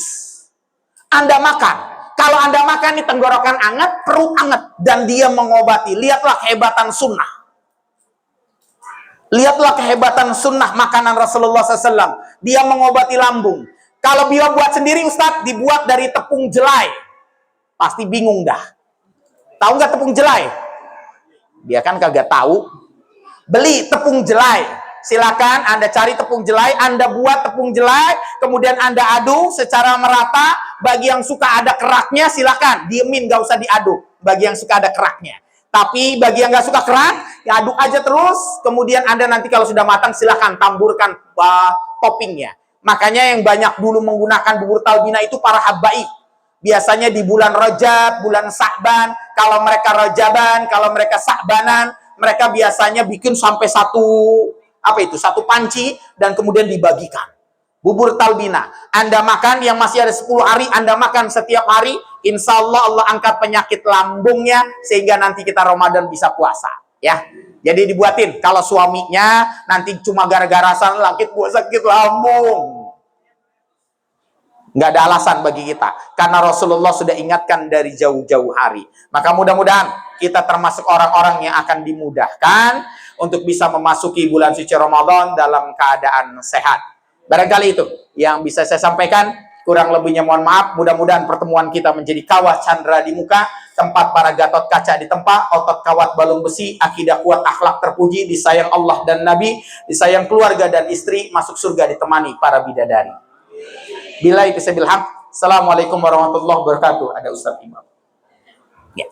Speaker 1: Anda makan. Kalau Anda makan di tenggorokan anget, perut anget, dan dia mengobati. Lihatlah kehebatan sunnah. Lihatlah kehebatan sunnah makanan Rasulullah SAW. Dia mengobati lambung. Kalau dia buat sendiri, Ustadz, dibuat dari tepung jelai. Pasti bingung dah. Tahu nggak tepung jelai? Dia kan kagak tahu. Beli tepung jelai. Silakan Anda cari tepung jelai, Anda buat tepung jelai, kemudian Anda aduk secara merata. Bagi yang suka ada keraknya, silakan diemin, nggak usah diaduk. Bagi yang suka ada keraknya. Tapi bagi yang nggak suka kerak, ya aduk aja terus. Kemudian Anda nanti kalau sudah matang, silahkan taburkan toppingnya. Makanya yang banyak dulu menggunakan bubur talbinah itu para habaib. Biasanya di bulan Rajab, bulan Sa'ban. Kalau mereka Rajaban, kalau mereka Sa'banan, mereka biasanya bikin sampai satu panci dan kemudian dibagikan. Bubur talbinah. Anda makan yang masih ada 10 hari, Anda makan setiap hari, insya Allah Allah angkat penyakit lambungnya sehingga nanti kita Ramadan bisa puasa. Ya, jadi dibuatin. Kalau suaminya nanti cuma gara-gara sakit, gua sakit lambung, Nggak ada alasan bagi kita. Karena Rasulullah sudah ingatkan dari jauh-jauh hari. Maka mudah-mudahan kita termasuk orang-orang yang akan dimudahkan untuk bisa memasuki bulan suci Ramadan dalam keadaan sehat. Barangkali itu yang bisa saya sampaikan. Kurang lebihnya mohon maaf. Mudah-mudahan pertemuan kita menjadi kawah candra di muka, tempat para Gatot Kaca ditempa, otot kawat balung besi, akidah kuat, akhlak terpuji, disayang Allah dan Nabi, disayang keluarga dan istri, masuk surga ditemani para bidadari. Billahi taufiq. Assalamualaikum warahmatullahi wabarakatuh. Ada Ustaz Imam. Ya.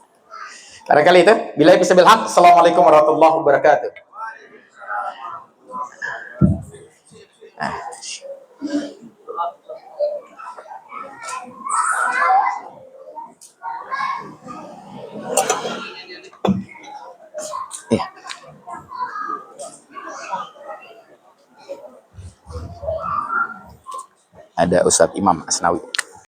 Speaker 1: Barangkali itu. Billahi taufiq. Assalamualaikum warahmatullahi wabarakatuh. Ya. Ada Ustadz Imam Asnawi.